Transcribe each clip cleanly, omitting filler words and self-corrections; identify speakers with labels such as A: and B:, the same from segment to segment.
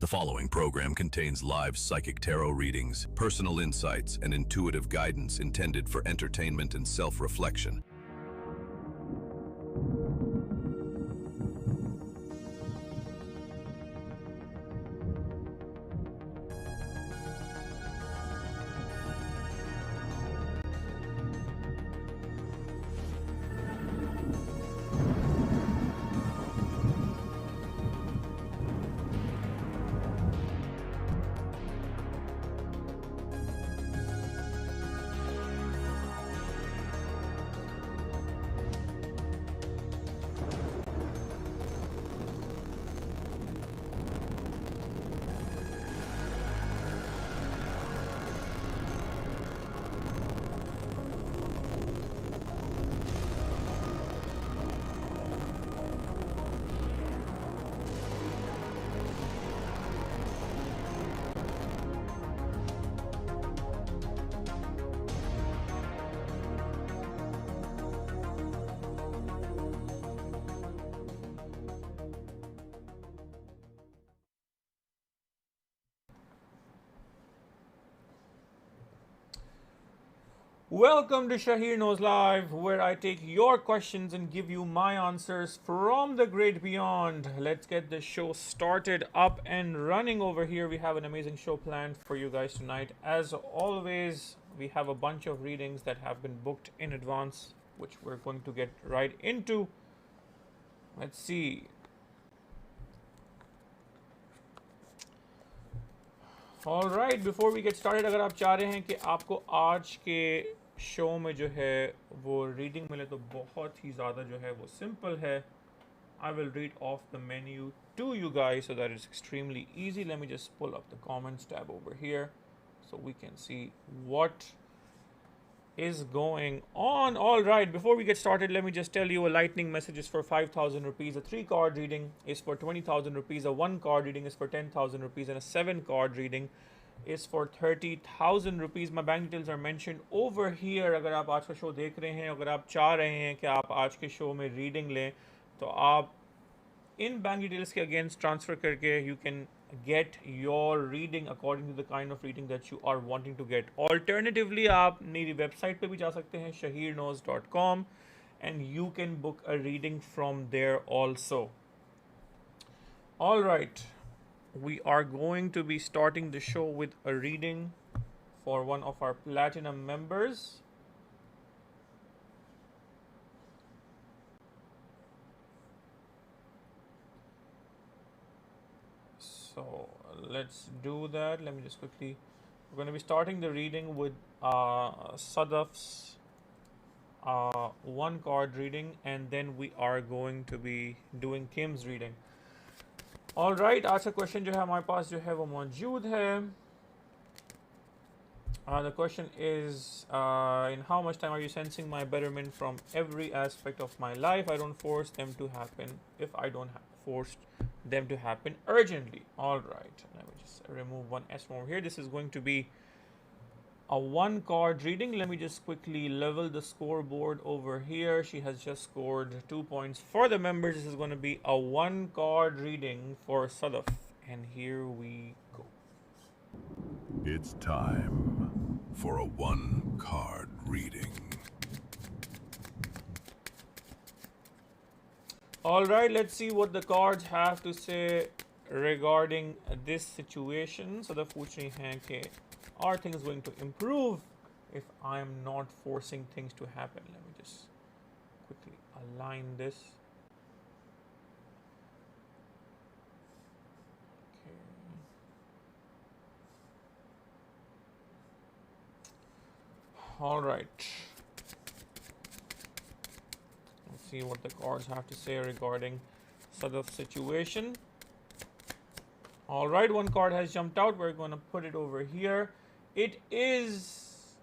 A: The following program contains live psychic tarot readings, personal insights, and intuitive guidance intended for entertainment and self-reflection.
B: Welcome to Shaheer Knows Live, where I take your questions and give you my answers from the great beyond. Let's get the show started up and running over here. We have an amazing show planned for you guys tonight. As always, we have a bunch of readings that have been booked in advance, which we're going to get right into. Let's see. All right, before we get started, अगर आप चाह रहे हैं कि आपको आज के show में जो है वो रीडिंग मिले तो बहुत ही ज़्यादा जो है वो सिंपल है. I will read off the menu to you guys so that it's extremely easy. Let me just pull up the comments tab over here so we can see what is going on. All right, before we get started, let me just tell you a lightning message is for 5,000 rupees, a 3-card reading is for 20,000 rupees, a 1-card reading is for 10,000 rupees, and a 7-card reading is for 30,000 rupees. My bank details are mentioned over here. अगर आप आज का show देख रहे हैं, अगर आप चाह रहे हैं कि आप आज के शो में रीडिंग लें, तो आप इन बैंक डिटेल्स के अगेंस्ट ट्रांसफ़र करके you can get your reading according to the kind of reading that you are wanting to get. Alternatively, आप मेरी वेबसाइट पे भी जा सकते हैं shaheerknows.com and you can book a reading from there also. All right, we are going to be starting the show with a reading for one of our platinum members. So let's do that. Let me just quickly, we're going to be starting the reading with Sadaf's 1-card reading, and then we are going to be doing Kim's reading. All right, आज का question जो है हमारे पास जो है वो मौजूद है. The question is, in how much time are you sensing my betterment from every aspect of my life? I don't force them to happen if I don't force them to happen urgently. All right, let me just remove one S from over here. This is going to be a 1-card reading. Let me just quickly level the scoreboard over here. She has just scored 2 points for the members. This is going to be a 1-card reading for Sadaf, and here we go.
A: It's time for a 1-card reading.
B: All right, let's see what the cards have to say regarding this situation. Sadaf पूछ रही हैं कि are things going to improve if I am not forcing things to happen? Let me just quickly align this. Okay. All right. Let's see what the cards have to say regarding Sadaf's situation. All right, 1 card has jumped out. We're going to put it over here. It is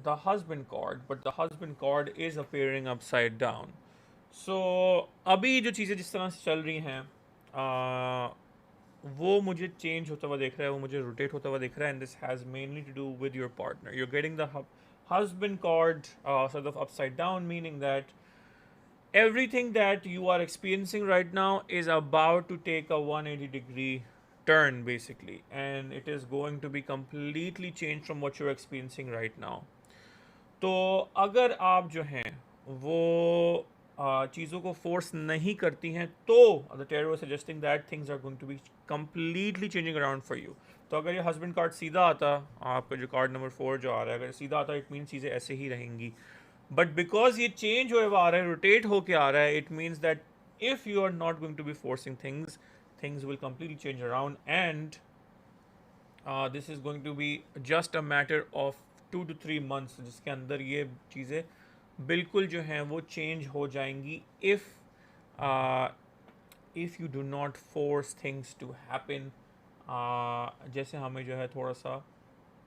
B: the husband card, but the husband card is appearing upside down. So अभी जो चीज़ें जिस तरह से चल रही हैं वो मुझे चेंज होता हुआ देख रहा है, वो मुझे रोटेट होता हुआ देख रहा है, and this has mainly to do with your partner. You're getting the husband card sort of upside down, meaning that everything that you are experiencing right now is about to take a 180-degree turn basically, and it is going to be completely changed from what you're experiencing right now. तो अगर आप जो हैं वो चीज़ों को force नहीं करती हैं तो the tarot suggesting that things are going to be completely changing around for you. तो अगर ये हस्बैंड कार्ड सीधा आता, आपका जो कार्ड नंबर 4 जो आ रहा है, अगर सीधा आता इट मीन चीज़ें ऐसे ही रहेंगी. बट बिकॉज ये चेंज हुए आ रहा है, रोटेट होके आ रहा है, it means that if you are not going to be forcing things, things will completely change around and this is going to be just a matter of 2 to 3 months जिसके अंदर ये चीज़ें बिल्कुल जो हैं वो चेंज हो जाएंगी if you do not force things to happen. जैसे हमें जो है थोड़ा सा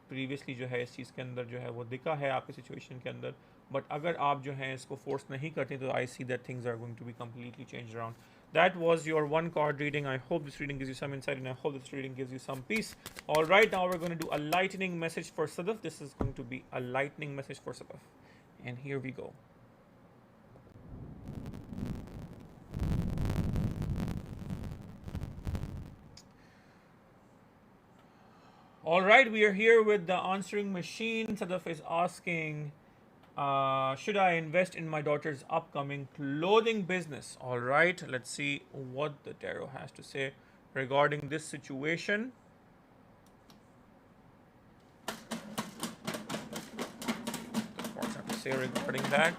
B: प्रीवियसली जो है इस चीज़ के अंदर जो है वो दिखा है आपकी सिचुएशन के अंदर. बट अगर आप जो हैं इसको फोर्स नहीं करते तो I see that things are going to be completely change around. That was your one card reading. I hope this reading gives you some insight and I hope this reading gives you some peace. All right, now we're going to do a lightning message for Sadaf. This is going to be a lightning message for Sadaf. And here we go. All right, we are here with the answering machine. Sadaf is asking, should I invest in my daughter's upcoming clothing business? All right, let's see what the tarot has to say regarding this situation. What have to say regarding that?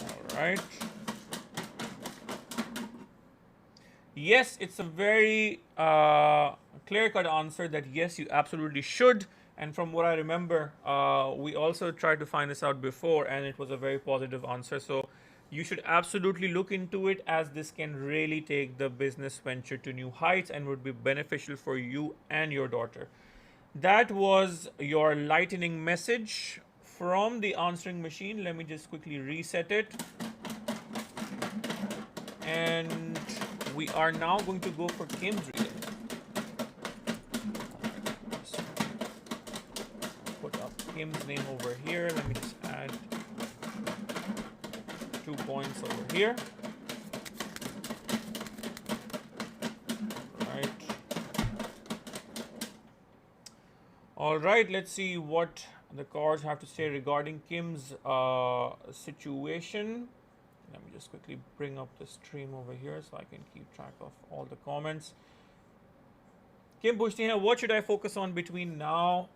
B: All right. Yes, it's a very clear-cut answer that yes, you absolutely should. And from what I remember, we also tried to find this out before, and it was a very positive answer. So you should absolutely look into it, as this can really take the business venture to new heights and would be beneficial for you and your daughter. That was your lightning message from the answering machine. Let me just quickly reset it. And we are now going to go for Kim's reading. Put up Kim's name over here. Let me just add 2 points over here. All right, let's see what the cards have to say regarding Kim's situation. Let me just quickly bring up the stream over here so I can keep track of all the comments. Kim पूछती हैं, what should I focus on between now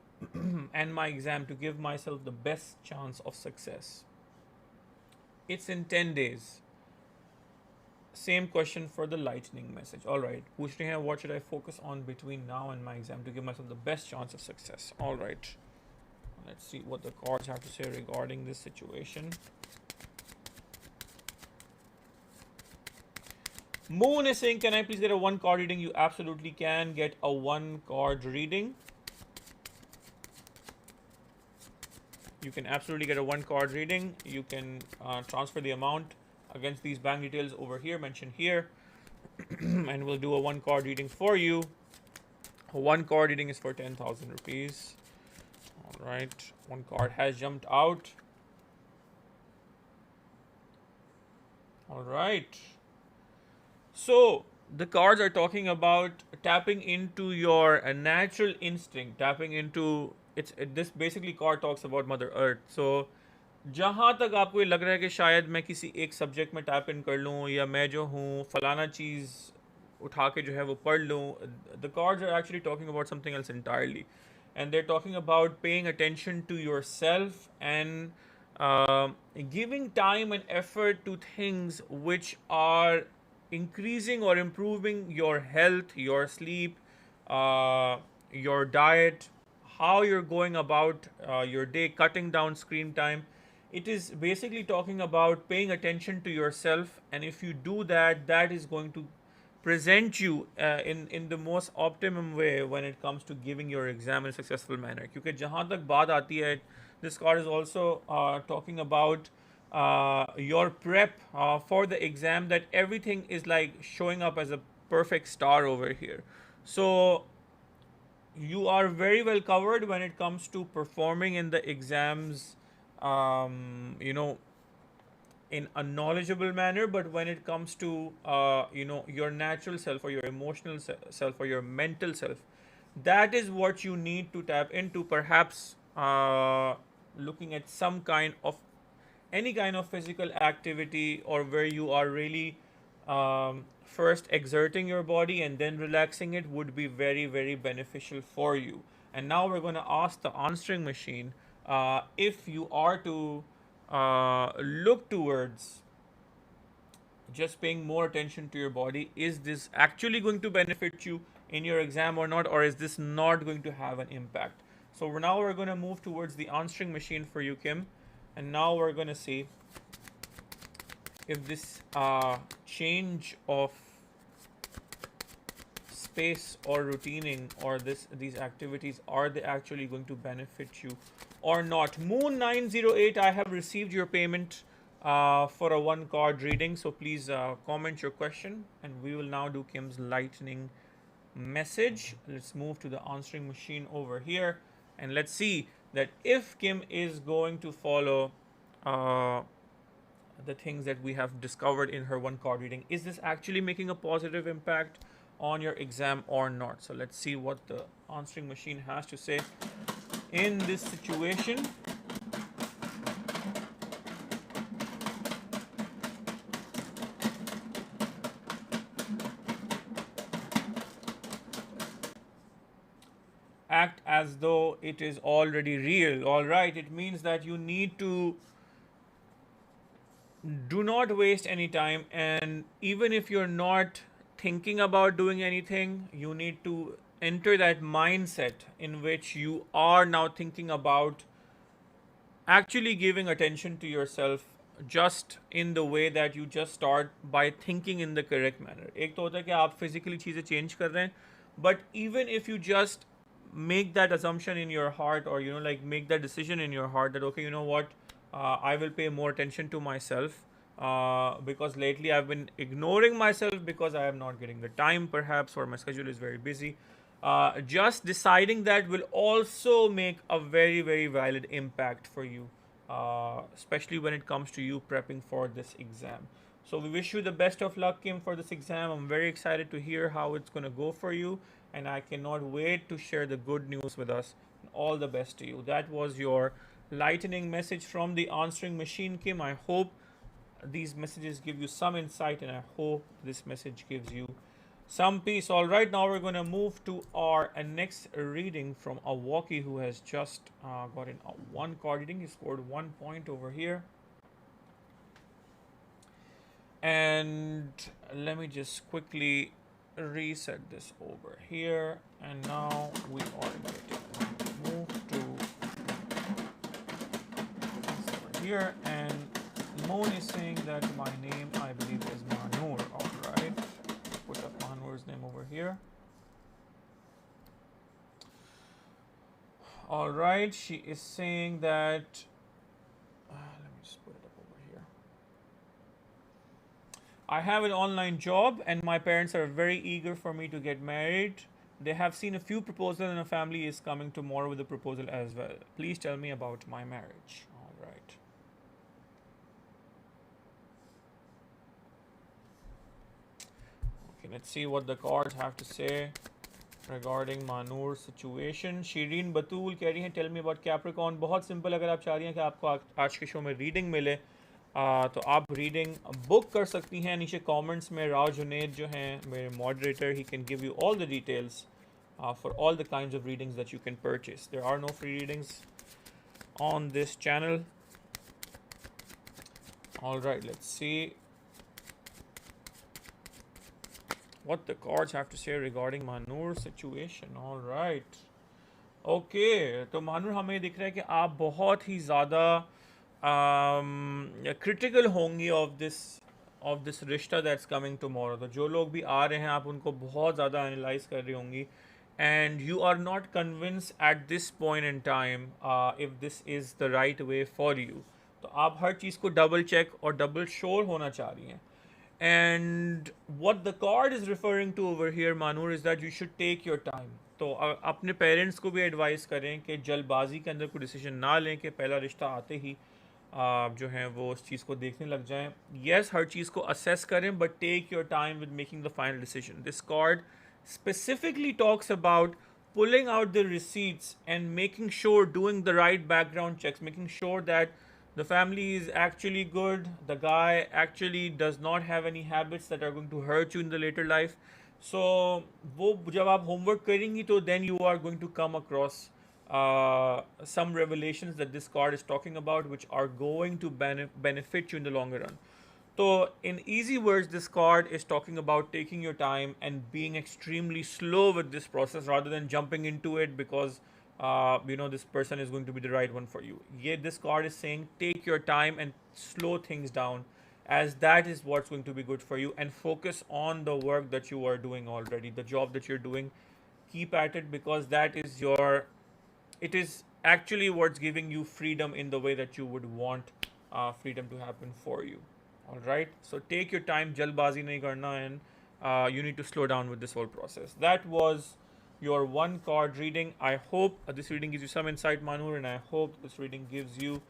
B: and my exam to give myself the best chance of success? It's in 10 days. Same question for the lightning message. All right. पूछते हैं, what should I focus on between now and my exam to give myself the best chance of success? All right. Let's see what the cards have to say regarding this situation. Moon is saying, can I please get a 1 card reading? You absolutely can get a 1 card reading. You can absolutely get a 1 card reading. You can transfer the amount against these bank details over here, mentioned here. And we'll do a 1 card reading for you. A 1 card reading is for 10,000 rupees. All right. 1 card has jumped out. All right. So the cards are talking about tapping into your natural instinct, tapping into this basically card talks about Mother Earth. So जहाँ तक आपको ये लग रहा है कि शायद मैं किसी एक सब्जेक्ट में टैप इन कर लूँ या मैं जो हूँ फलाना चीज़ उठा के जो है वो पढ़ लूँ, the cards are actually talking about something else entirely, and they're talking about paying attention to yourself and giving time and effort to things which are increasing or improving your health, your sleep, your diet, how you're going about your day, cutting down screen time. It is basically talking about paying attention to yourself, and if you do that, that is going to present you in the most optimum way when it comes to giving your exam in a successful manner. क्योंकि जहाँ तक बात आती है, this card is also talking about your prep for the exam, that everything is like showing up as a perfect star over here. So you are very well covered when it comes to performing in the exams, you know, in a knowledgeable manner, but when it comes to your natural self or your emotional self or your mental self, that is what you need to tap into. Perhaps looking at some kind of any kind of physical activity, or where you are really first exerting your body and then relaxing it, would be very, very beneficial for you. And now we're going to ask the answering machine, if you are to look towards just paying more attention to your body, is this actually going to benefit you in your exam or not, or is this not going to have an impact? So now we're going to move towards the answering machine for you, Kim, and now we're going to see if this change of space or routining, or these activities, are they actually going to benefit you or not. Moon 908, I have received your payment for a one card reading, so please comment your question, and we will now do Kim's lightning message. Let's move to the answering machine over here, and let's see that if Kim is going to follow the things that we have discovered in her one card reading, is this actually making a positive impact on your exam or not. So let's see what the answering machine has to say in this situation. Act as though it is already real. All right, it means that you need to do not waste any time, and even if you're not thinking about doing anything, you need to enter that mindset in which you are now thinking about actually giving attention to yourself, just in the way that you just start by thinking in the correct manner. एक तो होता है कि आप physically चीज़ें change कर रहे हैं, but even if you just make that assumption in your heart, or like make that decision in your heart that, okay, you know what, I will pay more attention to myself, because lately I've been ignoring myself because I am not getting the time, perhaps, or my schedule is very busy. Just deciding that will also make a very, very valid impact for you, especially when it comes to you prepping for this exam. So we wish you the best of luck, Kim, for this exam. I'm very excited to hear how it's going to go for you, and I cannot wait to share the good news with us. All the best to you. That was your lightning message from the answering machine, Kim. I hope these messages give you some insight, and I hope this message gives you some peace. All right, now we're going to move to our next reading from a walkie who has just gotten a one card reading. He scored 1 point over here. And let me just quickly reset this over here, and now we are going to move to this over here. And Moon is saying that my name, I believe, is Manur. All right, put up Manur's name over here. All right, she is saying that let me just put it up over here. I have an online job, and my parents are very eager for me to get married. They have seen a few proposals, and a family is coming tomorrow with a proposal as well. Please tell me about my marriage. All right. Okay, let's see what the cards have to say regarding Manur's situation. Shireen बतूल कह रही हैं, tell me about Capricorn. बहुत simple, अगर आप चाह रही हैं कि आपको आज के शो में रीडिंग मिले, तो आप रीडिंग बुक कर सकती हैं. नीचे कमेंट्स में राव जुनेद जो हैं मेरे moderator, he can give you all the details for all the kinds of readings that you can purchase. There are no free readings on this channel. All right, let's see what the cards have to say regarding Manur's situation. All right. Okay, तो मानूर हमें दिख रहा है कि आप बहुत ही ज़्यादा critical होंगी of this रिश्ता that's coming tomorrow. तो जो लोग भी आ रहे हैं, आप उनको बहुत ज़्यादा analyze कर रही होंगी, and you are not convinced at this point in time if this is the right way for you. तो आप हर चीज़ को double check और double sure होना चाह रही हैं. And what the card is referring to over here, Manur, is that you should take your time. तो अपने पेरेंट्स को भी एडवाइस करें कि जल्दबाजी के अंदर कोई डिसीजन ना लें कि पहला रिश्ता आते ही आप जो हैं वो उस चीज़ को देखने लग जाएं. Yes, हर चीज़ को assess करें, but take your time with making the final decision. This card specifically talks about pulling out the receipts and making sure, doing the right background checks, making sure that the family is actually good, the guy actually does not have any habits that are going to hurt you in the later life. So वो जब आप homework करेंगी तो then you are going to come across some revelations that this card is talking about, which are going to benefit you in the longer run. So, in easy words, this card is talking about taking your time and being extremely slow with this process rather than jumping into it because this person is going to be the right one for you. Yet, this card is saying take your time and slow things down, as that is what's going to be good for you, and focus on the work that you are doing already, the job that you're doing. Keep at it because that is your it is actually what's giving you freedom in the way that you would want freedom to happen for you. All right, so take your time, jalbazi nahi karna, and you need to slow down with this whole process. That was your one card reading. I hope this reading gives you some insight, Manur, and I hope this reading gives you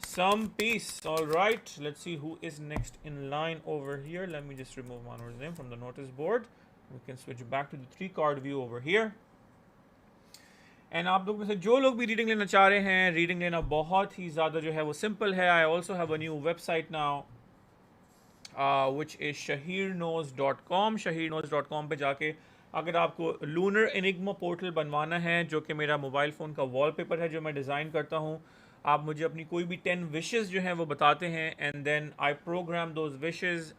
B: some peace. All right, let's see who is next in line over here. Let me just remove Manur's name from the notice board. We can switch back to the 3 card view over here. And आप लोग में से जो लोग भी reading लेना चाह रहे हैं, रीडिंग लेना बहुत ही ज़्यादा जो है वो सिंपल है. I also have a new website now which is shaheerknows.com. shaheerknows.com पे जाके अगर आपको लूनर एनिग्मा पोर्टल बनवाना है, जो कि मेरा मोबाइल फ़ोन का वॉलपेपर है जो मैं डिज़ाइन करता हूँ, आप मुझे अपनी कोई भी 10 विशेज़ जो हैं वो बताते हैं, and then I program those wishes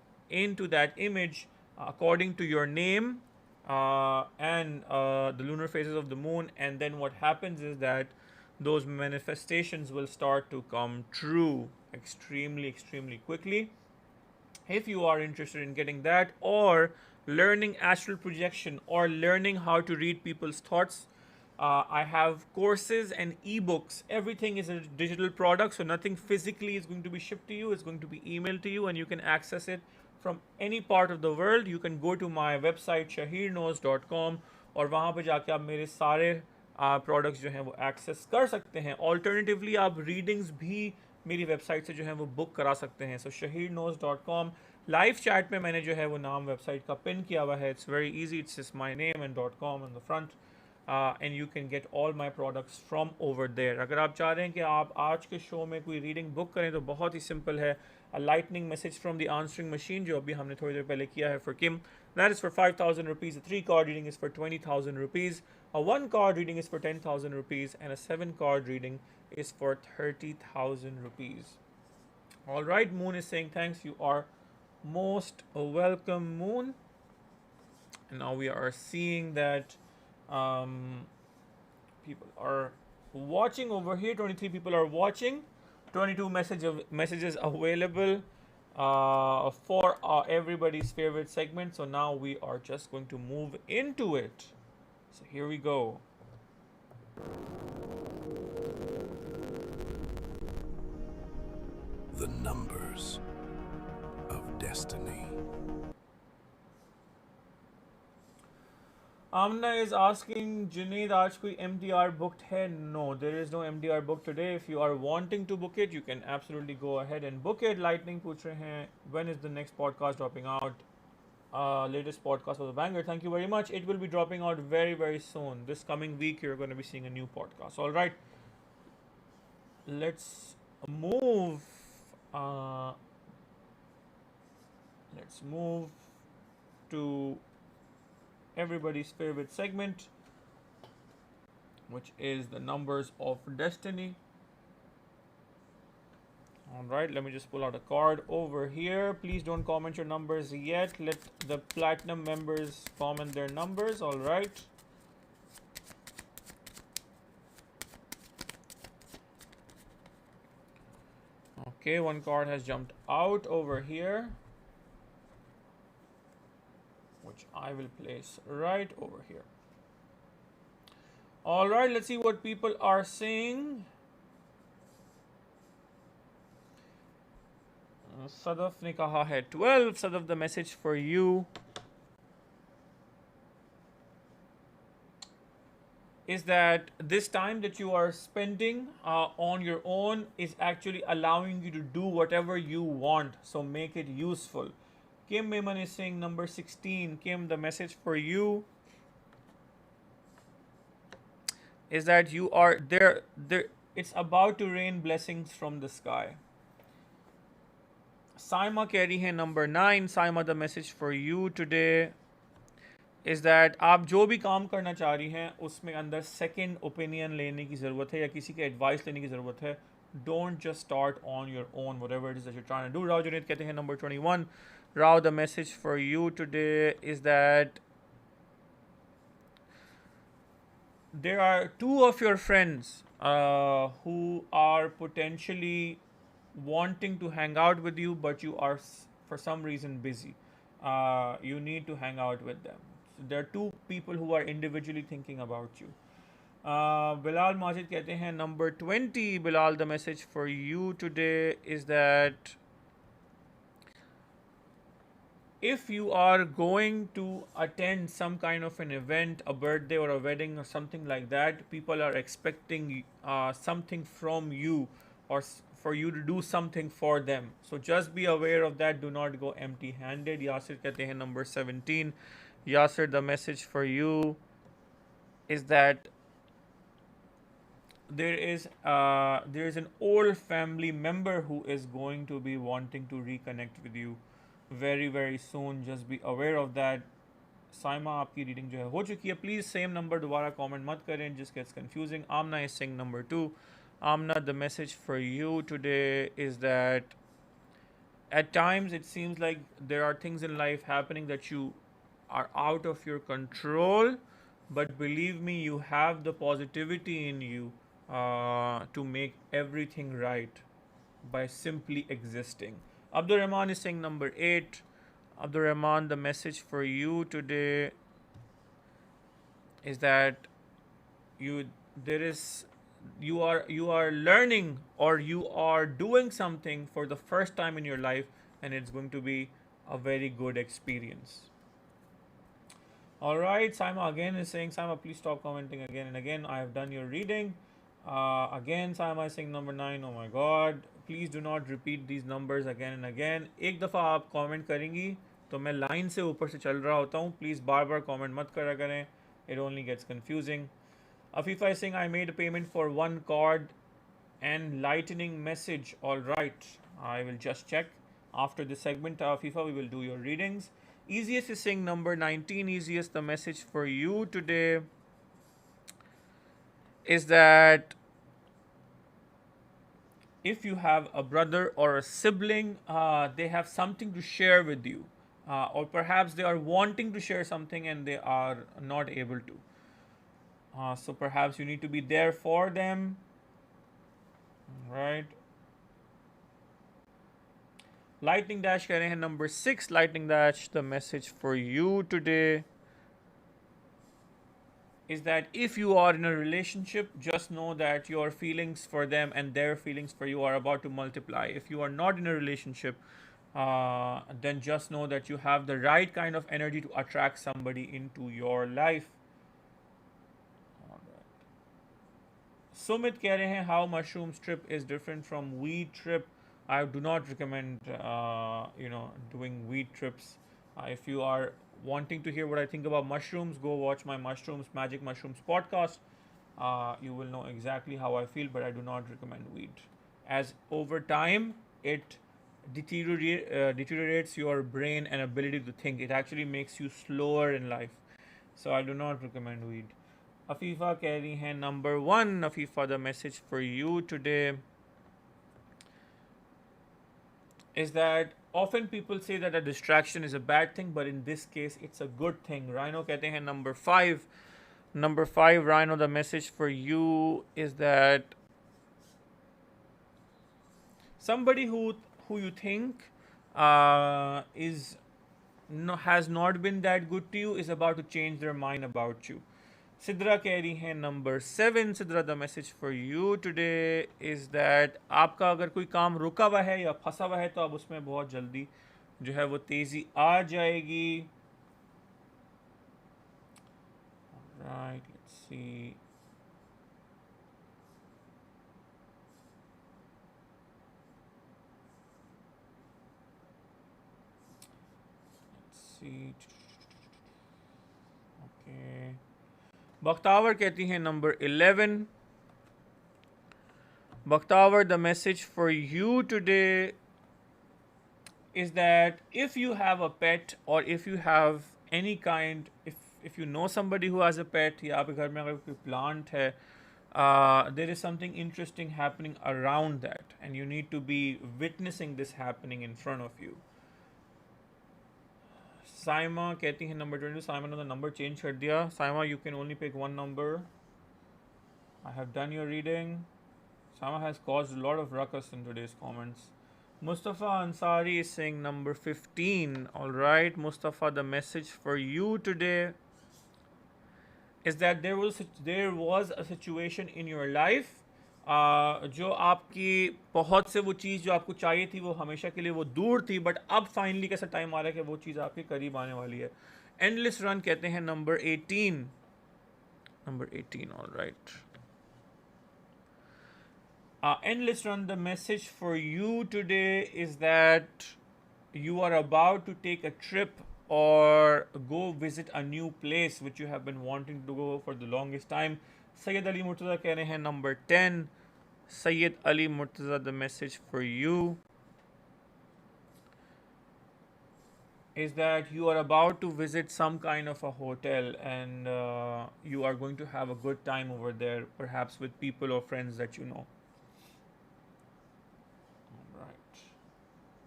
B: into that image according to your name and the lunar phases of the moon, and then what happens is that those manifestations will start to come true extremely quickly. If you are interested in getting that, or learning astral projection, or learning how to read people's thoughts, I have courses and ebooks. Everything is a digital product, so nothing physically is going to be shipped to you. It's going to be emailed to you, and you can access it from any part of the world. You can go to my website shaheerknows.com और वहाँ पे जाके आप मेरे सारे products जो हैं वो एक्सेस कर सकते हैं. ऑल्टरनेटिवली आप रीडिंग्स भी मेरी वेबसाइट से जो है वो बुक करा सकते हैं. सो shaheerknows.com. लाइव चैट में मैंने जो है वो नाम वेबसाइट का पिन किया हुआ है. It's very easy. It's just my name and .com on the front. And you can get all my products from over there. अगर आप चाह रहे हैं कि आप आज के शो में कोई रीडिंग बुक करें तो बहुत ही सिंपल है. A lightning message from the answering machine, जो अभी हमने थोड़ी देर पहले किया है for Kim. That is for 5,000 rupees. A 3-card reading is for 20,000 rupees. A 1-card reading is for 10,000 rupees, and a 7-card reading is for 30,000 rupees. All right, Moon is saying thanks. You are most welcome, Moon. And now we are seeing that people are watching over here. 23 people are watching. 22 messages available for everybody's favorite segment. So now we are just going to move into it. So here we go.
A: The numbers of destiny.
B: Amna is asking, Junaid, aaj koi MDR booked hai? No, there is no MDR booked today. If you are wanting to book it, you can absolutely go ahead and book it. Lightning pooch rahe hain, when is the next podcast dropping out? Latest podcast was a banger. Thank you very much. It will be dropping out very soon. This coming week, you're going to be seeing a new podcast. All right. Let's move. Let's move to everybody's favorite segment, which is the numbers of destiny. All right, let me just pull out a card over here. Please don't comment your numbers yet. Let the platinum members comment their numbers. All right. Okay, one card has jumped out over here, which I will place right over here. All right, let's see what people are saying. Sadaf ने कहा है 12. Sadaf, the message for you. is that this time that you are spending on your own is actually allowing you to do whatever you want. So make it useful. Kim Maiman is saying number 16. Kim, the message for you is that you are there. It's about to rain blessings from the sky. Saima कह रही है number 9. Saima, the message for you today is that आप जो भी काम करना चाह रही हैं उसमें अंदर सेकंड ओपिनियन लेने की ज़रूरत है या किसी के एडवाइस लेने की ज़रूरत है. Don't just start on your own whatever it is that you're trying to do. Rao Junaid कहते हैं number 21. Rao, the message for you today is that there are two of your friends who are potentially wanting to hang out with you, but you are for some reason busy. You need to hang out with them. So there are two people who are individually thinking about you. Bilal Majid कहते हैं number 20. Bilal, the message for you today is that if you are going to attend some kind of an event, a birthday or a wedding or something like that, people are expecting something from you or for you to do something for them. So just be aware of that. Do not go empty handed. Yasir कहते हैं number 17. Yasir, the message for you is that there is an old family member who is going to be wanting to reconnect with you very very soon. Just be aware of that. Saima आपकी reading जो है हो चुकी है. Please same number दोबारा comment मत करें, जिस gets confusing. Amna is saying number 2. Amna, the message for you today is that at times it seems like there are things in life happening that you are out of your control, but believe me, you have the positivity in you to make everything right by simply existing. Abdul Rahman is saying number 8. Abdul Rahman, the message for you today is that you are learning or you are doing something for the first time in your life, and it's going to be a very good experience. All right, Saima again is saying, Saima, please stop commenting again and again. I have done your reading. Again, Saima is saying number 9. Oh my God. Please do not repeat these numbers again and again. एक दफ़ा आप comment करेंगी तो मैं line से ऊपर से चल रहा होता हूँ. Please बार बार comment मत करा करें. It only gets confusing. Afifa is saying, I made a payment for one card and lightning message. All right, I will just check. After this segment, Afifa, we will do your readings. Easiest is saying number 19. Easiest, the message for you today is that if you have a brother or a sibling, they have something to share with you. Or perhaps they are wanting to share something and they are not able to. So perhaps you need to be there for them. Right. Lightning Dash कह रहे हैं number 6. Lightning Dash, the message for you today is that if you are in a relationship, just know that your feelings for them and their feelings for you are about to multiply. If you are not in a relationship, then just know that you have the right kind of energy to attract somebody into your life. Sumit कह रहे हैं how mushroom trip is different from weed trip. I do not recommend doing weed trips. If you are wanting to hear what I think about mushrooms, go watch my Magic Mushrooms podcast. You will know exactly how I feel, but I do not recommend weed. As over time, it deteriorates your brain and ability to think. It actually makes you slower in life. So I do not recommend weed. Afifa कह रही हैं number 1. Afifa, the message for you today is that often people say that a distraction is a bad thing, but in this case, it's a good thing. Rhino कहते हैं number 5. Number 5, Rhino, the message for you is that somebody who you think has not been that good to you is about to change their mind about you. Sidra कह रही हैं number 7. Sidra, the message for you today is that आपका अगर कोई काम रुका हुआ है या फंसा हुआ है तो अब उसमें बहुत जल्दी जो है वो तेज़ी आ जाएगी. Right, let's see. see. Okay. Bakhtavar कहती हैं number 11. Bakhtavar, the message for you today is that if you have a pet or if you have any kind, if you know somebody who has a pet या आपके घर में अगर कोई plant है, there is something interesting happening around that and you need to be witnessing this happening in front of you. Saima कहती है number 22. Saima ने number change कर दिया. Saima, you can only pick one number. I have done your reading. Saima has caused a lot of ruckus in today's comments. Mustafa Ansari is saying number 15. Alright, Mustafa, the message for you today is that there was a situation in your life जो आपकी बहुत से वो चीज़ जो आपको चाहिए थी वो हमेशा के लिए वो दूर थी, बट अब फाइनली कैसा टाइम आ रहा है कि वो चीज़ आपके करीब आने वाली है. एंडलेस रन कहते हैं number 18. Number 18, alright. Endless run, the message for you today is that you are about to take a trip or go visit a new place which you have been wanting to go for the longest time. Sayyid Ali Murtaza कह रहे हैं number 10. Sayyid Ali Murtaza, the message for you is that you are about to visit some kind of a hotel and you are going to have a good time over there, perhaps with people or friends that you know.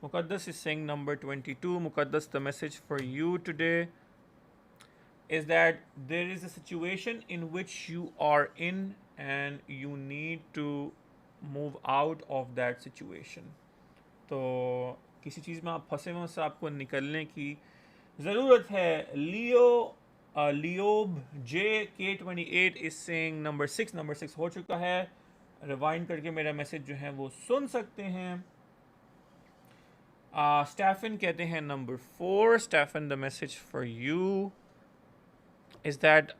B: Muqaddas is saying number 22. Muqaddas, the message for you today is that there is a situation in which you are in and you need to move out of that situation. तो किसी चीज़ में आप फंसे हुए, उससे आपको निकलने की ज़रूरत है. Leob JK28 is saying number 6. Number 6 हो चुका है. रिवाइंड करके मेरा मैसेज जो है वो सुन सकते हैं. Stefan कहते हैं number 4. Stefan, the message for you is that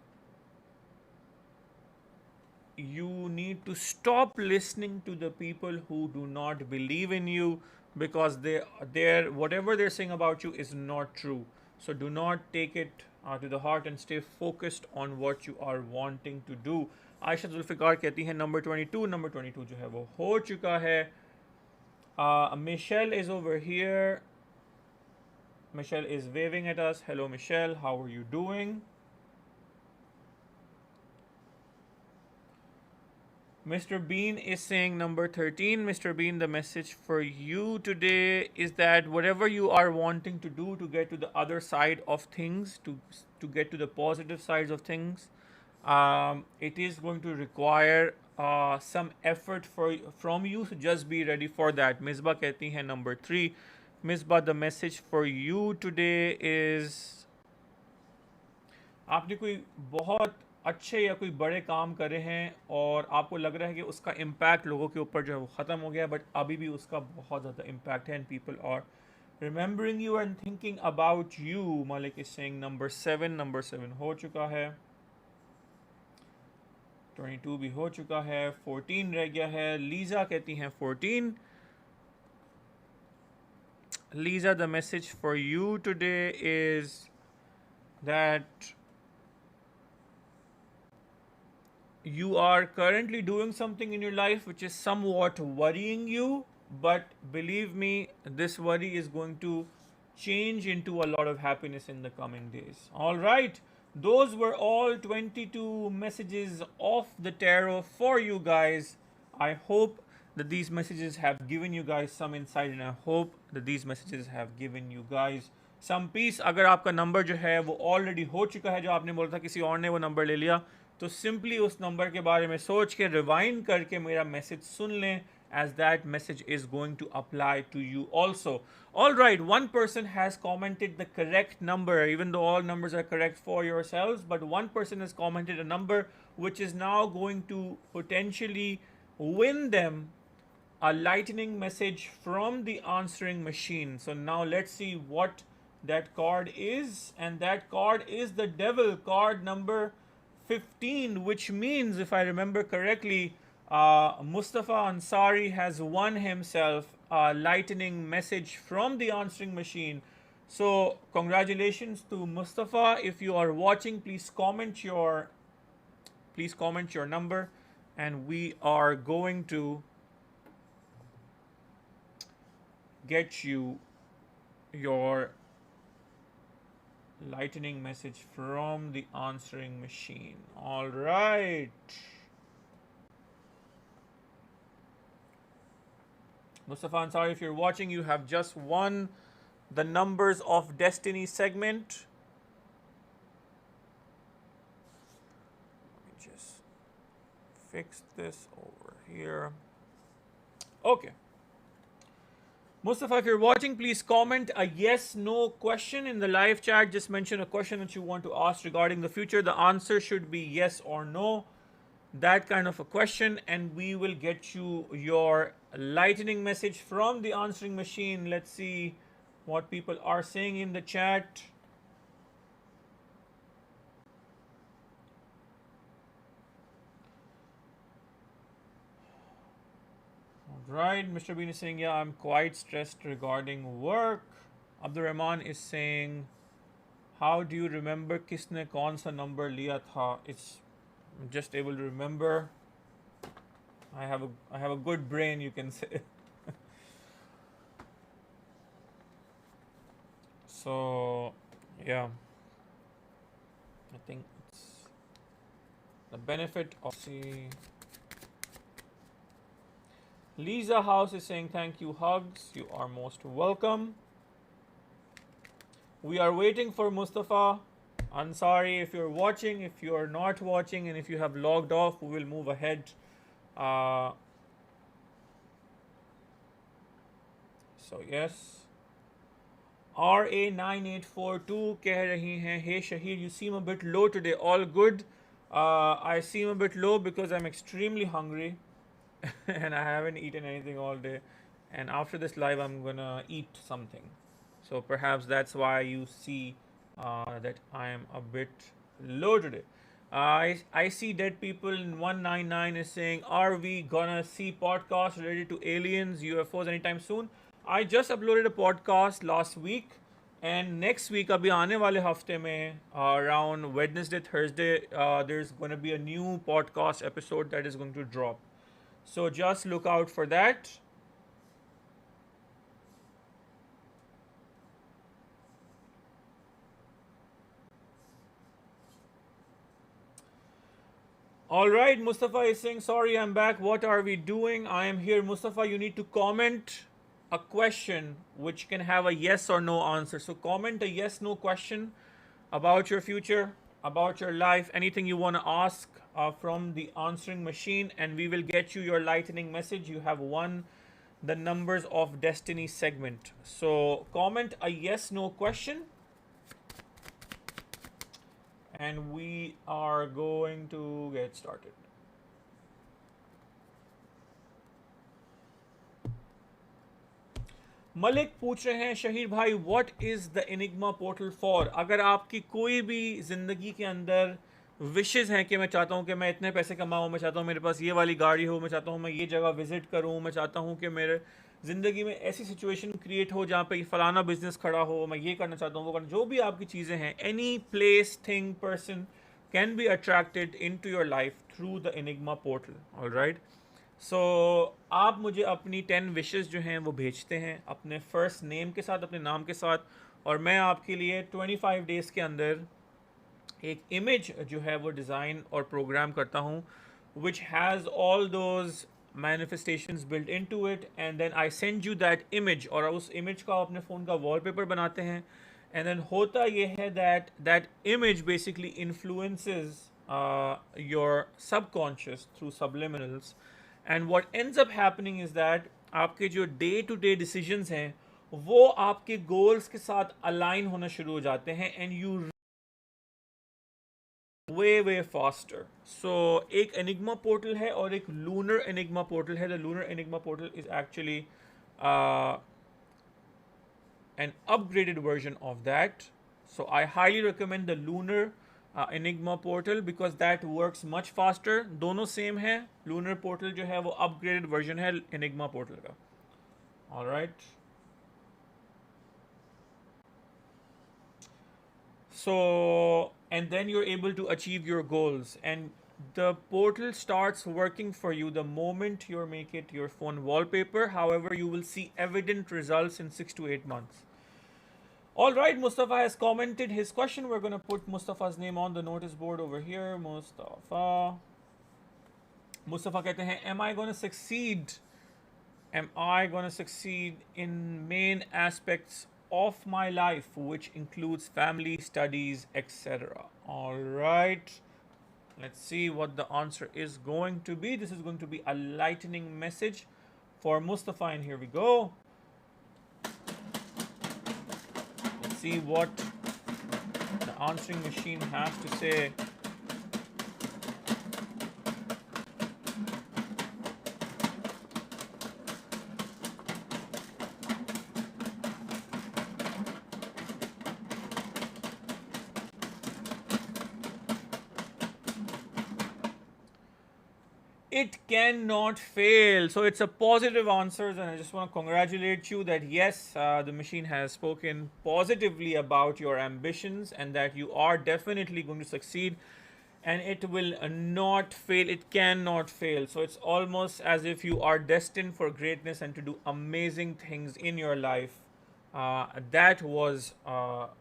B: you need to stop listening to the people who do not believe in you because whatever they're saying about you is not true. So do not take it to the heart and stay focused on what you are wanting to do. Aisha Zulfikar कहती है number 22. Number 22 जो है वो हो चुका है. Michelle is over here. Michelle is waving at us. Hello, Michelle. How are you doing? Mr. Bean is saying number 13. Mr. Bean, the message for you today is that whatever you are wanting to do to get to the other side of things, to get to the positive sides of things, it is going to require some effort from you, so just be ready for that. Misbah कहती है number 3. Misbah, the message for you today is आपने कोई बहुत अच्छे या कोई बड़े काम करे हैं और आपको लग रहा है कि उसका इम्पैक्ट लोगों के ऊपर जो है वो ख़त्म हो गया, बट अभी भी उसका बहुत ज़्यादा इम्पैक्ट है and people are remembering you and thinking about you. Malik is saying number 7. Number 7 हो चुका है. 22 भी हो चुका है. 14 रह गया है. लीजा कहती हैं 14. Lisa, the message for you today is that you are currently doing something in your life which is somewhat worrying you, but believe me, this worry is going to change into a lot of happiness in the coming days. All right, those were all 22 messages of the tarot for you guys. I hope that these messages have given you guys some insight, and I hope that these messages have given you guys some peace. अगर आपका number जो है वो already हो चुका है, जो आपने बोला था किसी और ने वो नंबर ले लिया, तो सिंपली उस नंबर के बारे में सोच के रिवाइंड करके मेरा मैसेज सुन लें, as that message is going to apply to you also. All right, one person has commented the correct number, even though all numbers are correct for yourselves, but one person has commented a number which is now going to potentially win them a lightning message from the answering machine. So now let's see what that card is, and that card is the devil card number 15, which means, if I remember correctly, Mustafa Ansari has won himself a lightning message from the answering machine, So congratulations to Mustafa. If you are watching, please comment your number, and we are going to get you your lightning message from the answering machine. All right. Mustafa Ansari, if you're watching, you have just won the Numbers of Destiny segment. Let me just fix this over here. Okay. Mustafa, if you're watching, please comment a yes, no question in the live chat. Just mention a question that you want to ask regarding the future. The answer should be yes or no, that kind of a question, and we will get you your lightning message from the answering machine. Let's see what people are saying in the chat. Right, Mr. Bean is saying, yeah, I'm quite stressed regarding work. Abdur Rahman is saying, how do you remember किसने कौन सा number लिया था? It's I'm just able to remember. I have a good brain, you can say. So yeah, I think it's the benefit of see. Lisa House is saying thank you, hugs. You are most welcome. We are waiting for Mustafa Ansari. If you're watching, if you are not watching, and if you have logged off, we will move ahead. So yes. RA9842 कह रही हैं, hey Shaheer, you seem a bit low today. All good. I seem a bit low because I'm extremely hungry and I haven't eaten anything all day. And after this live, I'm gonna eat something. So perhaps that's why you see that I am a bit low today. I see dead people in 199 is saying, are we gonna see podcasts related to aliens, UFOs anytime soon? I just uploaded a podcast last week, and next week अभी आने वाले हफ्ते में around Wednesday, Thursday, there's going to be a new podcast episode that is going to drop. So just look out for that. All right, Mustafa is saying, sorry, I'm back. What are we doing? I am here. Mustafa, you need to comment a question which can have a yes or no answer. So comment a yes, no question about your future, about your life, anything you want to ask from the answering machine, and we will get you your lightning message. You have won the Numbers of Destiny segment. So comment a yes, no question, and we are going to get started. Malik पूछ रहे हैं, शहीर भाई, what is the enigma portal for? अगर आपकी कोई भी ज़िंदगी के अंदर विशेज़ हैं कि मैं चाहता हूँ कि मैं इतने पैसे कमाऊँ, मैं चाहता हूँ मेरे पास ये वाली गाड़ी हो, मैं चाहता हूँ मैं ये जगह विज़िट करूँ, मैं चाहता हूँ कि मेरे ज़िंदगी में ऐसी सिचुएशन क्रिएट हो जहाँ पे फलाना बिजनेस खड़ा हो, मैं ये करना चाहता हूँ, वो करना, जो भी आपकी चीज़ें हैं, any place, thing, person can be attracted in to your life through the enigma portal. Alright. So आप मुझे अपनी 10 विशेस जो हैं वो भेजते हैं अपने फर्स्ट नेम के साथ, अपने नाम के साथ, और मैं आपके लिए 25 डेज़ के अंदर एक इमेज जो है वो डिज़ाइन और प्रोग्राम करता हूँ which has all those manifestations built into it, and then I send you that image, और उस इमेज का अपने फ़ोन का वॉलपेपर बनाते हैं. एंड देन होता ये है that image basically influences your subconscious through subliminals. And what ends up happening is that आपके जो डे टू डे डिसीजंस हैं वो आपके गोल्स के साथ अलाइन होना शुरू हो जाते हैं, एंड यू वे फास्टर. सो एक एनिग्मा पोर्टल है और एक लूनर एनिग्मा पोर्टल है. The lunar enigma portal is actually an upgraded version of that. So I highly recommend the lunar Enigma portal because that works much faster. दोनों same है. Lunar portal जो है वो upgraded version है Enigma portal का. All right. So, and then you're able to achieve your goals, and the portal starts working for you the moment you make it your phone wallpaper. However, you will see evident results in 6 to 8 months. All right, Mustafa has commented his question. We're going to put Mustafa's name on the notice board over here. Mustafa कहते हैं, am I going to succeed? Am I going to succeed in main aspects of my life, which includes family, studies, etc.? All right. Let's see what the answer is going to be. This is going to be a lightning message for Mustafa, and here we go. Let's see what the answering machine has to say. It cannot fail. So it's a positive answer, and I just want to congratulate you that yes, the machine has spoken positively about your ambitions and that you are definitely going to succeed, and it will not fail. It cannot fail. So it's almost as if you are destined for greatness and to do amazing things in your life. That was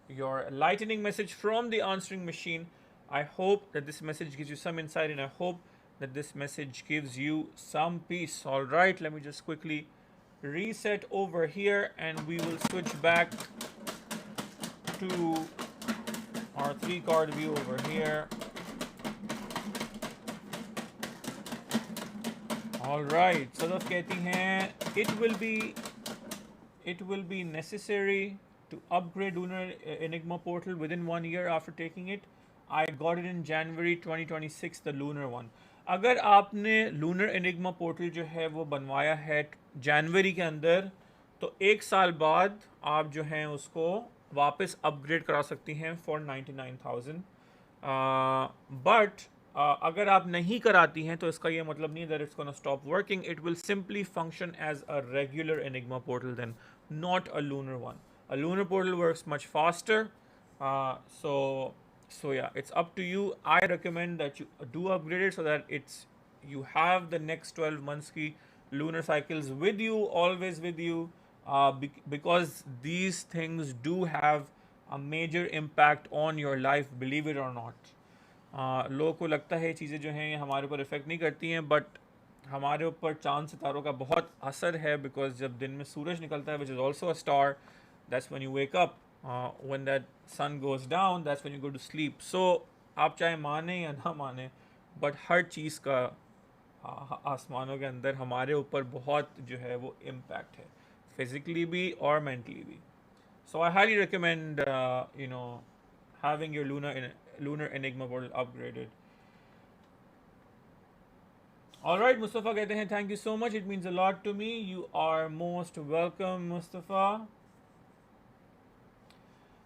B: your lightning message from the answering machine. I hope that this message gives you some insight, and I hope that this message gives you some peace. All right, let me just quickly reset over here, and we will switch back to our 3-card view over here. All right, Sadaf कहती हैं, it will be necessary to upgrade Lunar Enigma portal within 1 year after taking it. I got it in January 2026, the lunar one. अगर आपने lunar enigma portal जो है वो बनवाया है जनवरी के अंदर, तो 1 साल बाद आप जो हैं उसको वापस अपग्रेड करा सकती हैं फॉर 99,000. बट अगर आप नहीं कराती हैं तो इसका ये मतलब नहीं that it's gonna stop working. It will simply function as a regular enigma portal then, not a lunar one. A lunar portal works much faster. So yeah, it's up to you. I recommend that you do upgrade it so that you have the next 12 months ki lunar cycles with you, always with you, because these things do have a major impact on your life, believe it or not. लोगों को लगता है चीज़ें जो हैं हमारे ऊपर effect नहीं करती हैं, बट हमारे ऊपर चांद सितारों का बहुत असर है, बिकॉज जब दिन में सूरज निकलता है, which is also a star, that's when you wake up. When that sun goes down, that's when you go to sleep. So आप चाहे माने या ना माने, बट हर चीज़ का आसमानों के अंदर हमारे ऊपर बहुत जो है वो इम्पैक्ट है, फिजिकली भी और मेंटली भी. So I highly recommend having your lunar enigma portal upgraded. All right, Mustafa कहते हैं, thank you so much, it means a lot to me. You are most welcome, Mustafa.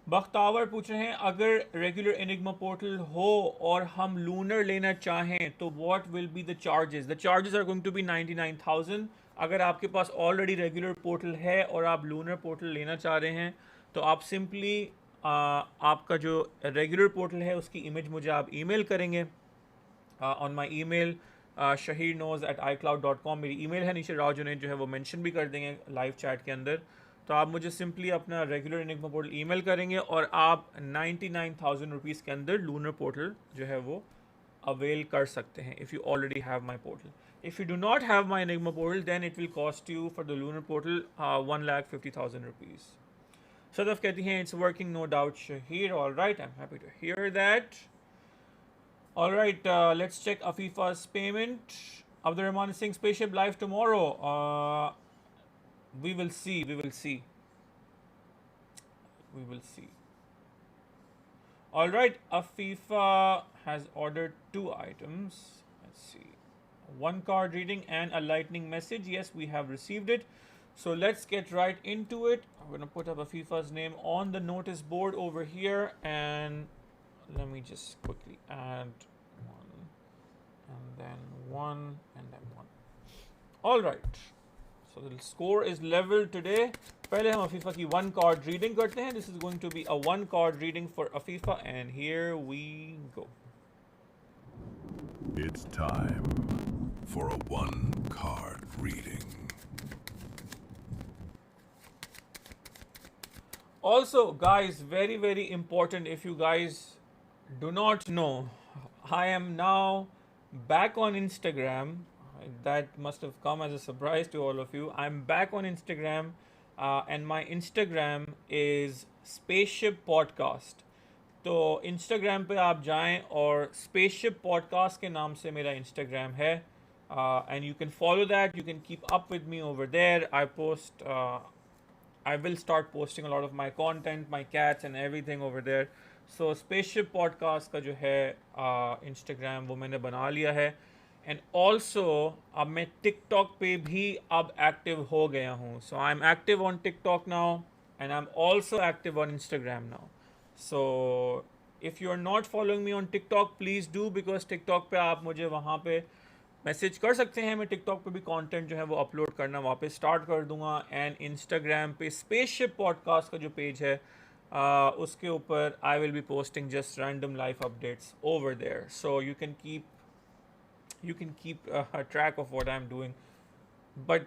B: Bakhtawar पूछ रहे हैं, अगर रेगुलर एनिग्मा पोर्टल हो और हम lunar लेना चाहें तो what will be the charges? The charges are going to be 99,000. अगर आपके पास ऑलरेडी रेगुलर पोर्टल है और आप लूनर पोर्टल लेना चाह रहे हैं तो आप सिंपली आपका जो रेगुलर पोर्टल है उसकी इमेज मुझे आप ईमेल करेंगे ऑन माई ईमेल shaheerknows@icloud.com. मेरी ईमेल है, नीचे राव जुनैद जो है वो मेंशन भी कर देंगे लाइव चैट के अंदर. तो आप मुझे सिंपली अपना रेगुलर एनिग्मा पोर्टल ईमेल करेंगे और आप 99,000 रुपीज़ के अंदर लूनर पोर्टल जो है वो अवेल कर सकते हैं if you already have my portal. If you do not have my enigma portal then it will cost you for the lunar portal 1,50,000 rupees. Sadaf कहती हैं, it's working, no doubt, Shaheer. All right, I'm happy to hear that. All right, let's check Afifa's payment. Abdur Rahman is saying spaceship live tomorrow. We will see. We will see. We will see. All right, Afifa has ordered 2 items. Let's see. 1 card reading and a lightning message. Yes, we have received it. So let's get right into it. I'm going to put up Afifa's name on the notice board over here, and let me just quickly add 1 and then 1 and then 1. All right. So the score is level today. पहले हम अफीफा की one card reading करते हैं. This is going to be a one card reading for Afifa, and here we go.
A: It's time for a one card reading.
B: Also, guys, very important, if you guys do not know, I am now back on Instagram. That must have come as a surprise to all of you. I'm back on Instagram, and my Instagram is Spaceship Podcast. तो Instagram पे आप जाएं और Spaceship Podcast के नाम से मेरा Instagram है, and you can follow that. You can keep up with me over there. I will start posting a lot of my content, my cats and everything over there. So Spaceship Podcast का जो है Instagram वो मैंने बना लिया है. And also अब मैं TikTok पे भी अब active हो गया हूँ. So I'm active on TikTok now, and I'm also active on Instagram now. So if you're not following me on TikTok, please do, because TikTok पे आप मुझे वहाँ पे मैसेज कर सकते हैं. मैं टिकटॉक पे भी कंटेंट जो है वो अपलोड करना वापस स्टार्ट कर दूंगा. एंड इंस्टाग्राम पे स्पेसशिप पॉडकास्ट का जो पेज है उसके ऊपर I will be posting just random life updates over there. So you can keep track of what I am doing, but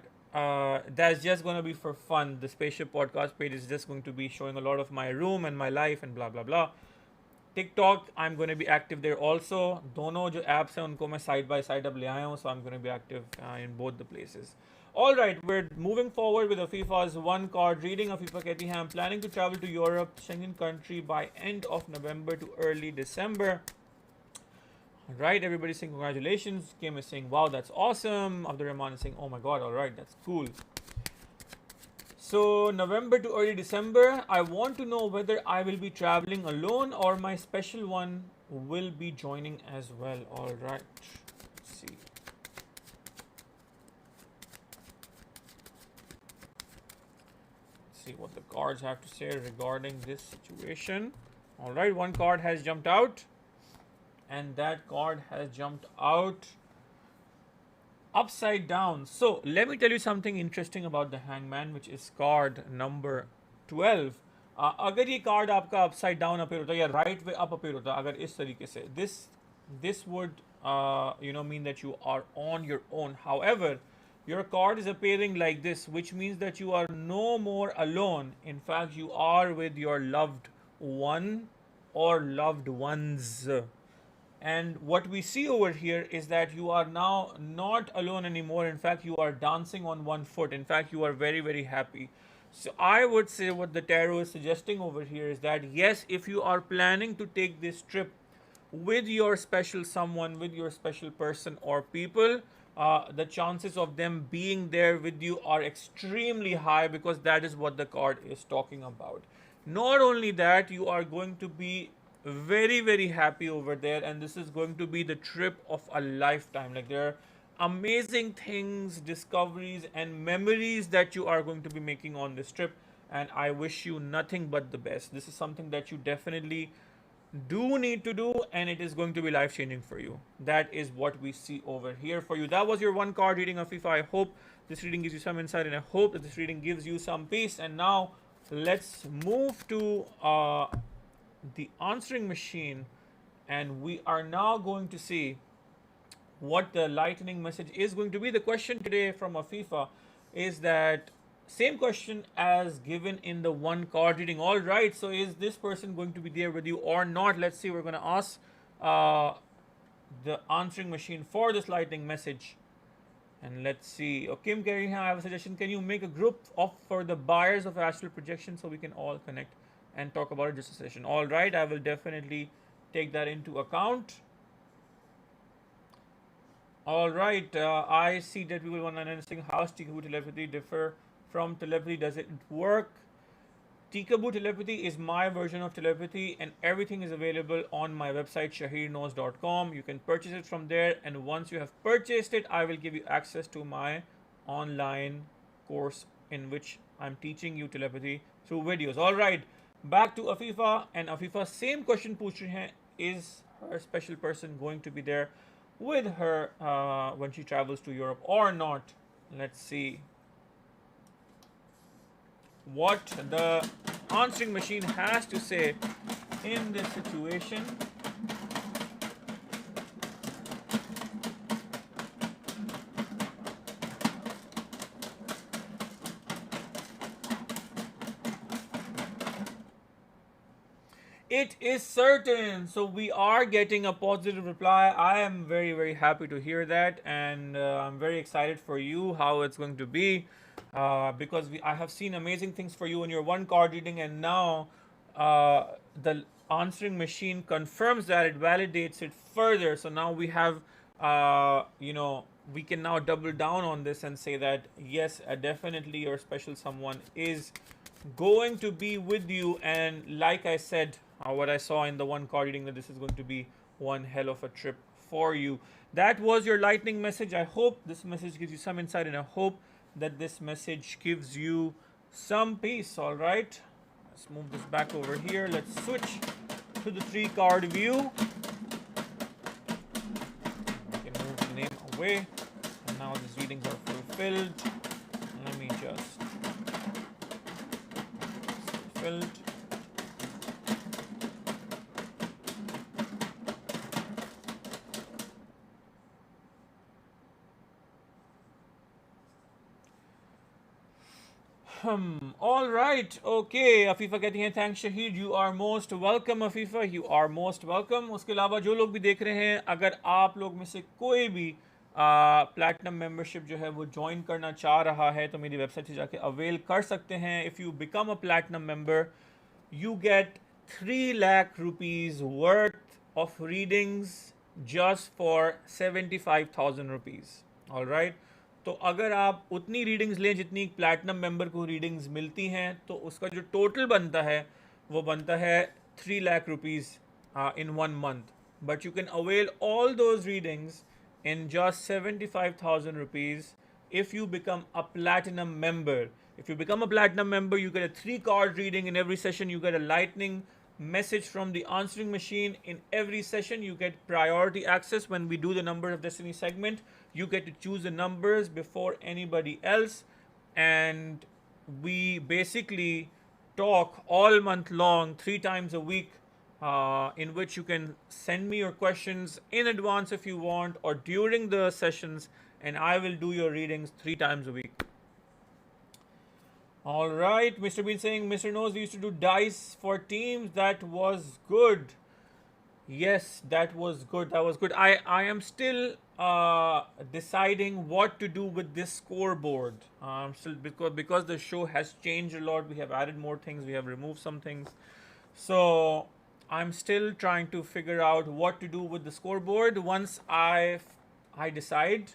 B: that's just going to be for fun. The Spaceship Podcast page is just going to be showing a lot of my room and my life and blah blah blah. TikTok, I'm going to be active there also. दोनों जो apps हैं उनको मैं side by side अब ले आया हूँ, so I'm going to be active in both the places. All right, we're moving forward with Afifa's one card reading. Afifa कहती है, I'm planning to travel to Europe, Schengen country, by end of November to early December. All right, everybody's saying congratulations. Kim is saying, wow, that's awesome. Abdur Rahman is saying, oh my god, all right, that's cool. So November to early December, I want to know whether I will be traveling alone or my special one will be joining as well. All right, let's see. Let's see what the cards have to say regarding this situation. All right, one card has jumped out, and that card has jumped out upside down. So let me tell you something interesting about the Hangman, which is card number 12. अगर ये card आपका upside down appear होता या right way up appear होता अगर इस तरीके से, this would mean that you are on your own. However, your card is appearing like this, which means that you are no more alone. In fact, you are with your loved one or loved ones. And what we see over here is that you are now not alone anymore. In fact, you are dancing on one foot. In fact, you are very happy. So I would say what the tarot is suggesting over here is that yes, if you are planning to take this trip with your special someone, with your special person or people, the chances of them being there with you are extremely high, because that is what the card is talking about. Not only that, you are going to be very happy over there, and this is going to be the trip of a lifetime. Like, there are amazing things, discoveries and memories that you are going to be making on this trip, and I wish you nothing but the best. This is something that you definitely do need to do, and it is going to be life changing for you. That is what we see over here for you. That was your one card reading, Afifa. I hope this reading gives you some insight, and I hope that this reading gives you some peace. And now let's move to the answering machine, and we are now going to see what the lightning message is going to be. The question today from Afifa is that same question as given in the one card reading. All right, so is this person going to be there with you or not? Let's see. We're going to ask the answering machine for this lightning message, and let's see. Kim Kerry, I have a suggestion. Can you make a group for the buyers of astral projection so we can all connect and talk about it just a session? All right, I will definitely take that into account. All right, I see that we will want to understand how Tikaboo telepathy differ from telepathy. Does it work? Tikaboo telepathy is my version of telepathy, and everything is available on my website shaheerknows.com. You can purchase it from there, and once you have purchased it, I will give you access to my online course in which I'm teaching you telepathy through videos. All right, back to Afifa, and Afifa same question पूछ रही है, is her special person going to be there with her when she travels to Europe or not? Let's see. what the answering machine has to say in this situation. It is certain. So we are getting a positive reply. I am very, very happy to hear that, and I'm very excited for you how it's going to be, because I have seen amazing things for you in your one card reading, and now the answering machine confirms that, it validates it further. So now we have, we can now double down on this and say that yes, definitely your special someone is going to be with you. And like I said, what I saw in the one card reading, that this is going to be one hell of a trip for you. That was your lightning message. I hope this message gives you some insight, and I hope that this message gives you some peace. All right, let's move this back over here. Let's switch to the 3 card view. We can move the name away, and now these readings are fulfilled. Let me just fulfilled. All right. Okay. Afifa कहती हैं thanks Shaheer. You are most welcome Afifa. You are most welcome. उसके अलावा जो लोग भी देख रहे हैं, अगर आप लोग में से कोई भी प्लैटिनम मेंबरशिप जो है वो ज्वाइन करना चाह रहा है, तो मेरी वेबसाइट से जाके अवेल कर सकते हैं. If you become a platinum member, you get 3 lakh rupees worth of readings just for 75,000 rupees. All right. तो अगर आप उतनी रीडिंग्स लें जितनी प्लैटिनम मेंबर को रीडिंग्स मिलती हैं, तो उसका जो टोटल बनता है वो बनता है 3 lakh rupees in 1 month. But you can avail all those readings in just 75,000 rupees if you become a platinum member. If you become a platinum member, you get a 3-card reading in every session. You get a lightning message from the answering machine in every session. You get priority access when we do the Number of Destiny segment. You get to choose the numbers before anybody else, and we basically talk all month long, 3 times a week, in which you can send me your questions in advance if you want, or during the sessions, and I will do your readings 3 times a week. All right, Mr. Bean saying, Mr. Knows, we used to do dice for teams. That was good. Yes, that was good. That was good. I am still deciding what to do with this scoreboard. Still, because the show has changed a lot. We have added more things. We have removed some things. So I'm still trying to figure out what to do with the scoreboard. Once I decide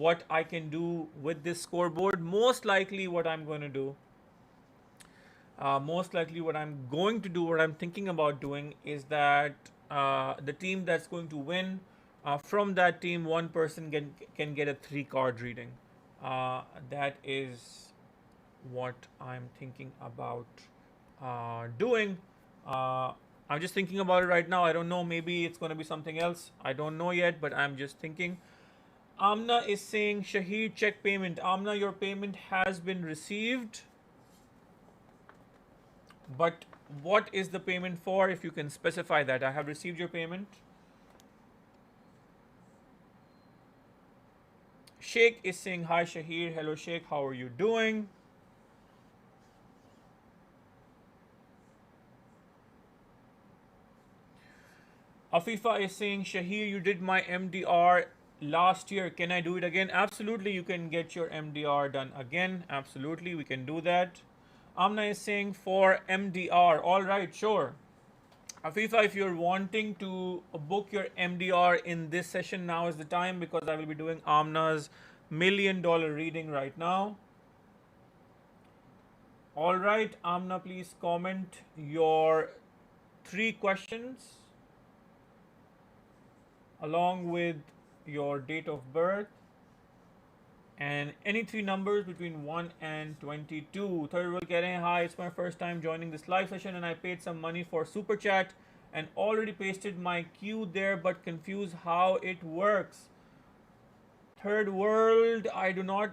B: what I can do with this scoreboard, most likely what I'm going to do, what I'm thinking about doing is that the team that's going to win, from that team, one person can get a 3-card reading. That is what I'm thinking about doing. I'm just thinking about it right now. I don't know. Maybe it's going to be something else. I don't know yet, but I'm just thinking. Amna is saying, Shaheer, check payment. Amna, your payment has been received. But what is the payment for? If you can specify that. I have received your payment. Sheikh is saying, hi Shaheer. Hello Sheikh, how are you doing? Afifa is saying, Shaheer, you did my MDR last year. Can I do it again? Absolutely, you can get your MDR done again. Absolutely, we can do that. Amna is saying for MDR. All right, sure. Afifa, if you're wanting to book your MDR in this session, now is the time, because I will be doing Amna's $1 million reading right now. All right, Amna, please comment your 3 questions along with your date of birth and any 3 numbers between 1 and 22. Third world keh rahe hain, hi, it's my first time joining this live session and I paid some money for super chat and already pasted my queue there, but confused how it works. Third world, I do not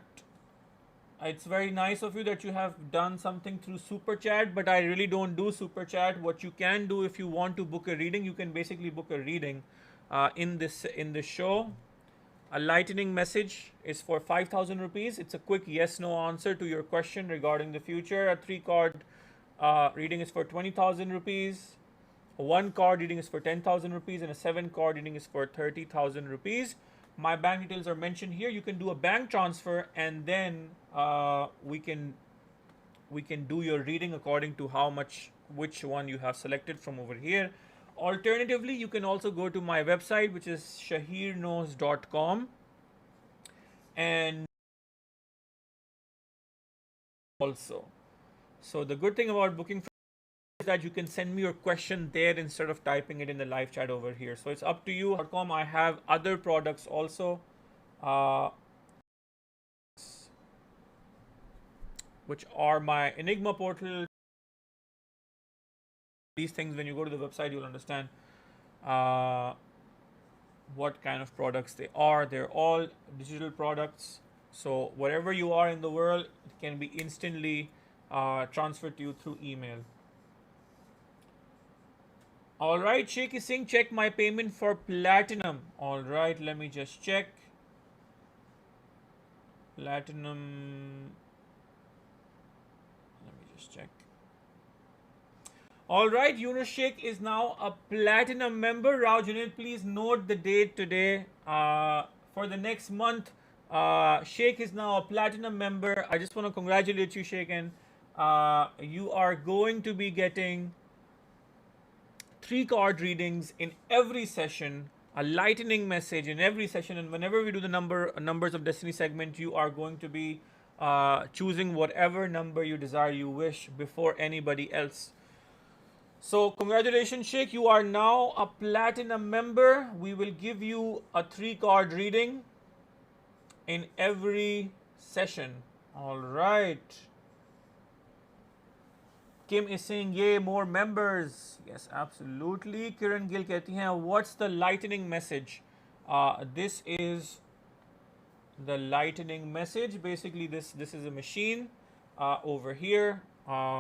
B: It's very nice of you that you have done something through super chat, but I really don't do super chat. What you can do, if you want to book a reading, you can basically book a reading in this show. A lightning message is for 5,000 rupees. It's a quick yes no answer to your question regarding the future. A 3 card reading is for 20,000 rupees. A 1 card reading is for 10,000 rupees, and a 7 card reading is for 30,000 rupees. My bank details are mentioned here. You can do a bank transfer, and then we can do your reading according to which one you have selected from over here. Alternatively, you can also go to my website, which is shaheerknows.com, and also, so the good thing about booking is that you can send me your question there instead of typing it in the live chat over here. So it's up to you. I have other products also, uh, which are my Enigma portal. These things, when you go to the website, you'll understand what kind of products they are. They're all digital products. So wherever you are in the world, it can be instantly transferred to you through email. All right, Sheikh is saying check my payment for platinum. All right, let me just check. Platinum. Let me just check. All right, Yunus Sheikh is now a platinum member. Rao Junaid, please note the date today. For the next month, Sheikh is now a platinum member. I just want to congratulate you, Sheikh, and you are going to be getting 3 card readings in every session, a lightning message in every session, and whenever we do the numbers of destiny segment, you are going to be choosing whatever number you desire, you wish, before anybody else. So congratulations, Sheikh, you are now a platinum member. We will give you a 3 card reading in every session. All right. Kim is saying, yay, more members. Yes, absolutely. Kiran Gill कहती हैं, what's the lightning message? This is the lightning message. Basically, this is a machine over here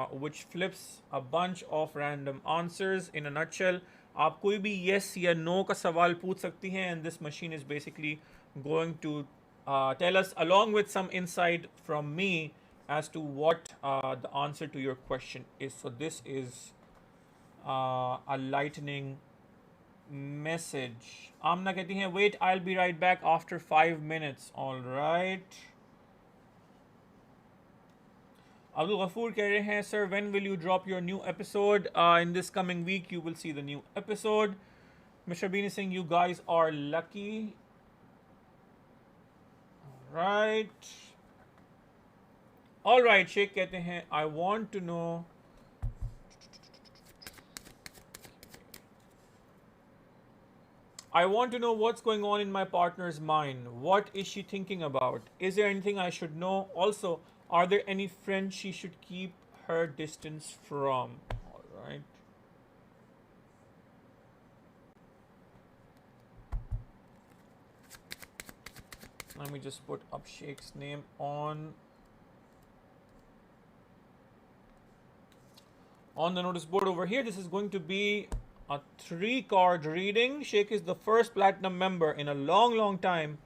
B: which flips a bunch of random answers. In a nutshell, आप कोई भी yes या no का सवाल पूछ सकती हैं, and this machine is basically going to tell us, along with some insight from me, as to what the answer to your question is. So this is a lightning message. Amna कहती हैं, wait, I'll be right back after 5 minutes. All right. Abdul Ghafoor कह रहे हैं, sir, when will you drop your new episode? In this coming week, you will see the new episode. Mr. Bean is saying, you guys are lucky. All right. All right, Sheikh कहते हैं, I want to know what's going on in my partner's mind. What is she thinking about? Is there anything I should know? Also, are there any friends she should keep her distance from? All right. Let me just put up Sheikh's name on the notice board over here. This is going to be a 3-card reading. Sheikh is the first platinum member in a long time,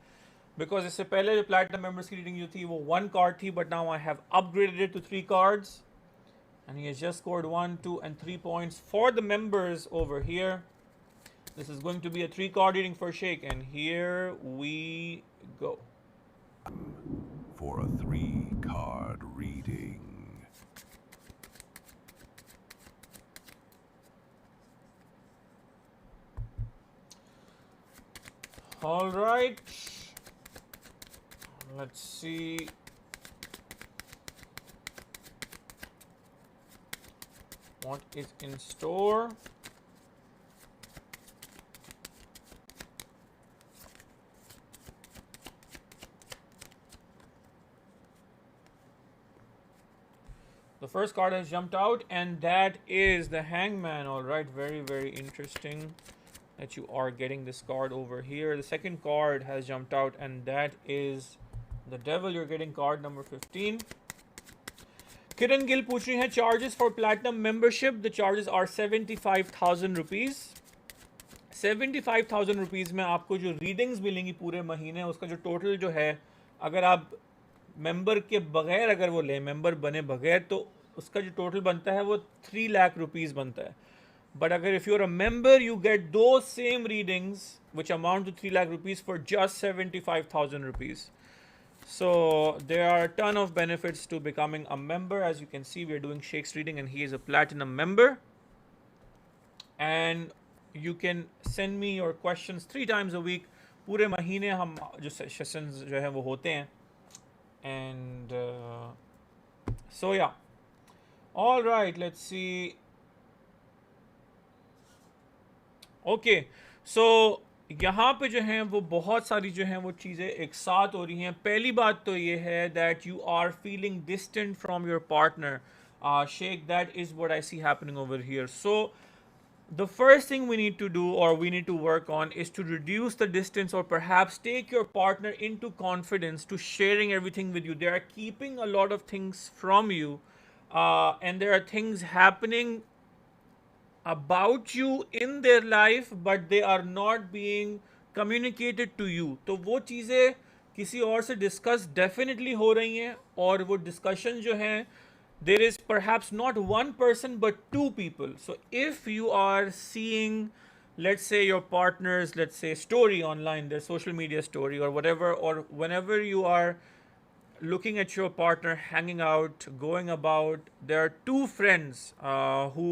B: because इससे पहले जो platinum members की reading जो थी वो 1 card थी, but now I have upgraded it to 3 cards, and he has just scored 1, 2, and 3 points for the members over here. This is going to be a 3-card reading for Sheikh, and here we go.
A: For a 3-card reading.
B: All right. Let's see. What is in store? The first card has jumped out, and that is the Hangman. All right, very interesting that you are getting this card over here. The second card has jumped out, and that is The devil, you're getting card number 15. Kiran Gill पूछ रही हैं charges for platinum membership. The charges are 75,000 rupees. 75,000 rupees में आपको जो readings मिलेंगी पूरे महीने, उसका जो टोटल जो है, अगर आप मेंबर के बगैर अगर वो लें, मेंबर बने बगैर, तो उसका जो टोटल बनता है वो 3 लाख रुपीज़ बनता है. बट अगर if you are a member, you get दो same readings which amount to 3 lakh rupees for just 75,000 rupees. So there are a ton of benefits to becoming a member. As you can see, we are doing Sheikh's reading and he is a platinum member. And you can send me your questions 3 times a week. पूरे महीने हम जो sessions जो है वो होते हैं. And so yeah. All right, let's see. Okay, so यहाँ पे जो हैं वो बहुत सारी जो हैं वो चीज़ें एक साथ हो रही हैं. पहली बात तो ये है that you are feeling distant from your partner. Sheikh, that is what I see happening over here. So the first thing we need to do, or we need to work on, is to reduce the distance, or perhaps take your partner into confidence to sharing everything with you. They are keeping a lot of things from you, and there are things happening about you in their life, but they are not being communicated to you. तो वो चीज़ें किसी और से discuss definitely हो रही हैं, और वो डिस्कशन जो हैं, there is perhaps not one person but 2 people. So if you are seeing, let's say, your partner's, let's say, story online, their social media story or whatever, or whenever you are looking at your partner hanging out, going about, there are 2 friends who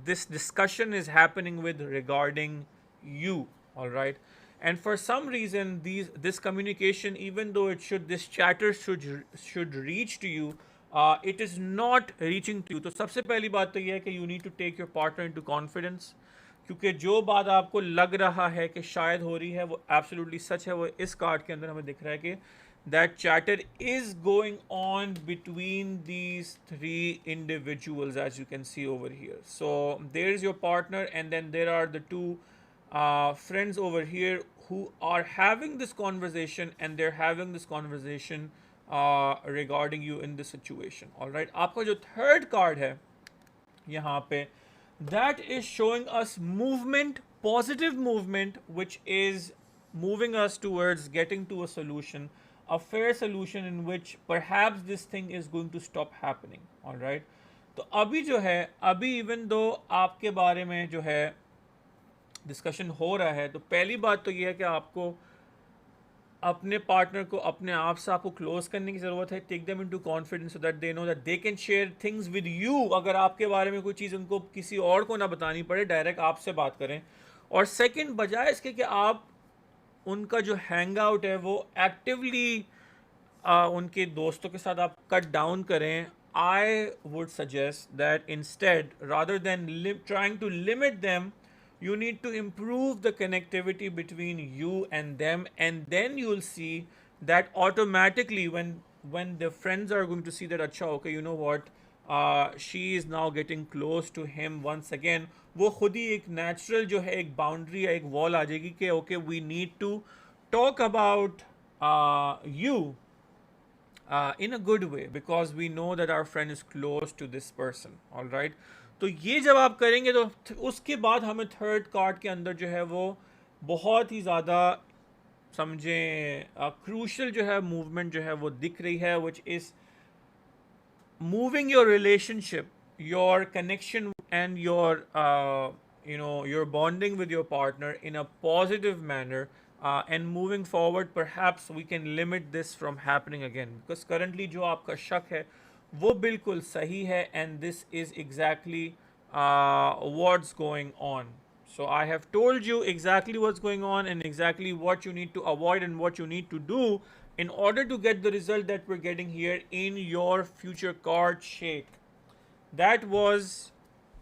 B: this discussion is happening with regarding you. All right, and for some reason this communication, even though this chatter should reach to you, it is not reaching to you. तो सबसे पहली बात तो ये है कि you need to take your partner into confidence, क्योंकि जो बात आपको लग रहा है कि शायद हो रही है वो absolutely सच है. वो इस कार्ड के अंदर हमें दिख रहा है कि that chatter is going on between these 3 individuals, as you can see over here. So there is your partner, and then there are the 2 friends over here who are having this conversation, and they're having this conversation regarding you in this situation. All right, आपका जो third card है यहाँ पे, that is showing us movement, positive movement, which is moving us towards getting to a solution, a fair solution in which perhaps this thing is going to stop happening. All right, तो अभी जो है, अभी even though आपके बारे में जो है डिस्कशन हो रहा है, तो पहली बात तो ये है कि आपको अपने पार्टनर को अपने आप से आपको क्लोज करने की ज़रूरत है. Take them into confidence so that they know that they can share things with you. अगर आपके बारे में कोई चीज़ उनको किसी और को ना बतानी पड़े, डायरेक्ट आपसे बात करें. और सेकंड, बजाय इसके कि आप उनका जो हैंग आउट है वो एक्टिवली उनके दोस्तों के साथ आप कट डाउन करें, I would suggest that instead, rather than trying to limit them, you need to improve the connectivity between you and them, and then you'll see that automatically when the friends are going to see that, acha, okay, you know what, she is now getting close to him once again, वो खुद ही एक natural जो है एक boundary या एक wall आ जाएगी कि okay, we need to talk about you in a good way, because we know that our friend is close to this person. All right, तो ये जब आप करेंगे तो उसके बाद हमें थर्ड कार्ड के अंदर जो है वो बहुत ही ज़्यादा समझें क्रूशल जो है मूवमेंट जो है वो दिख रही है, which is moving your relationship, your connection and your your bonding with your partner in a positive manner, and moving forward perhaps we can limit this from happening again, because currently जो आपका शक है वो बिल्कुल सही है, and this is exactly what's going on. So I have told you exactly what's going on and exactly what you need to avoid and what you need to do in order to get the result that we're getting here in your future card shake. That was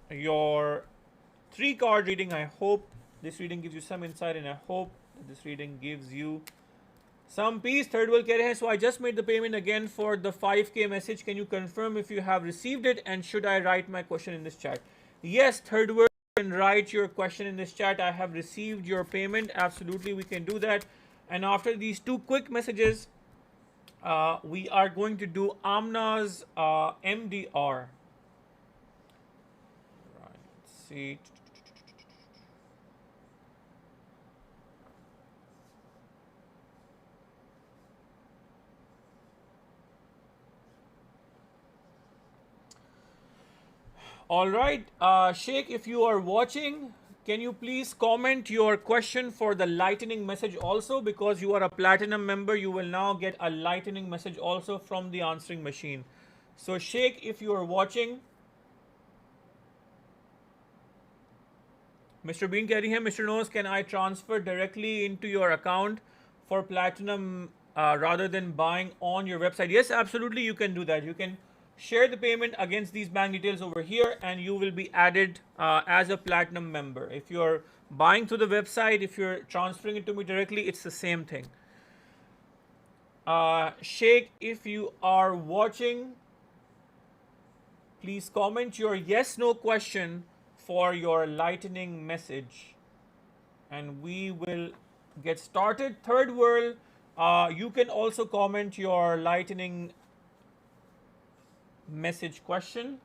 B: your 3 card reading. I hope this reading gives you some insight, and I hope that this reading gives you some peace. Third world keh rahe hain, so I just made the payment again for the 5k message. Can you confirm if you have received it, and should I write my question in this chat? Yes, third world, you can write your question in this chat. I have received your payment. Absolutely, we can do that. And after these 2 quick messages, We are going to do Amna's MDR. Right, let's see. All right, Sheikh, if you are watching, can you please comment your question for the lightning message also? Because you are a platinum member, you will now get a lightning message also from the answering machine. So Sheikh, if you are watching, Mr. Bean कह रही है, Mr. Knows, can I transfer directly into your account for platinum rather than buying on your website? Yes, absolutely, you can do that. You can share the payment against these bank details over here and you will be added as a platinum member. If you're buying through the website, if you're transferring it to me directly, it's the same thing. Sheikh, if you are watching, please comment your yes no question for your lightning message and we will get started. Third world, you can also comment your lightning message question.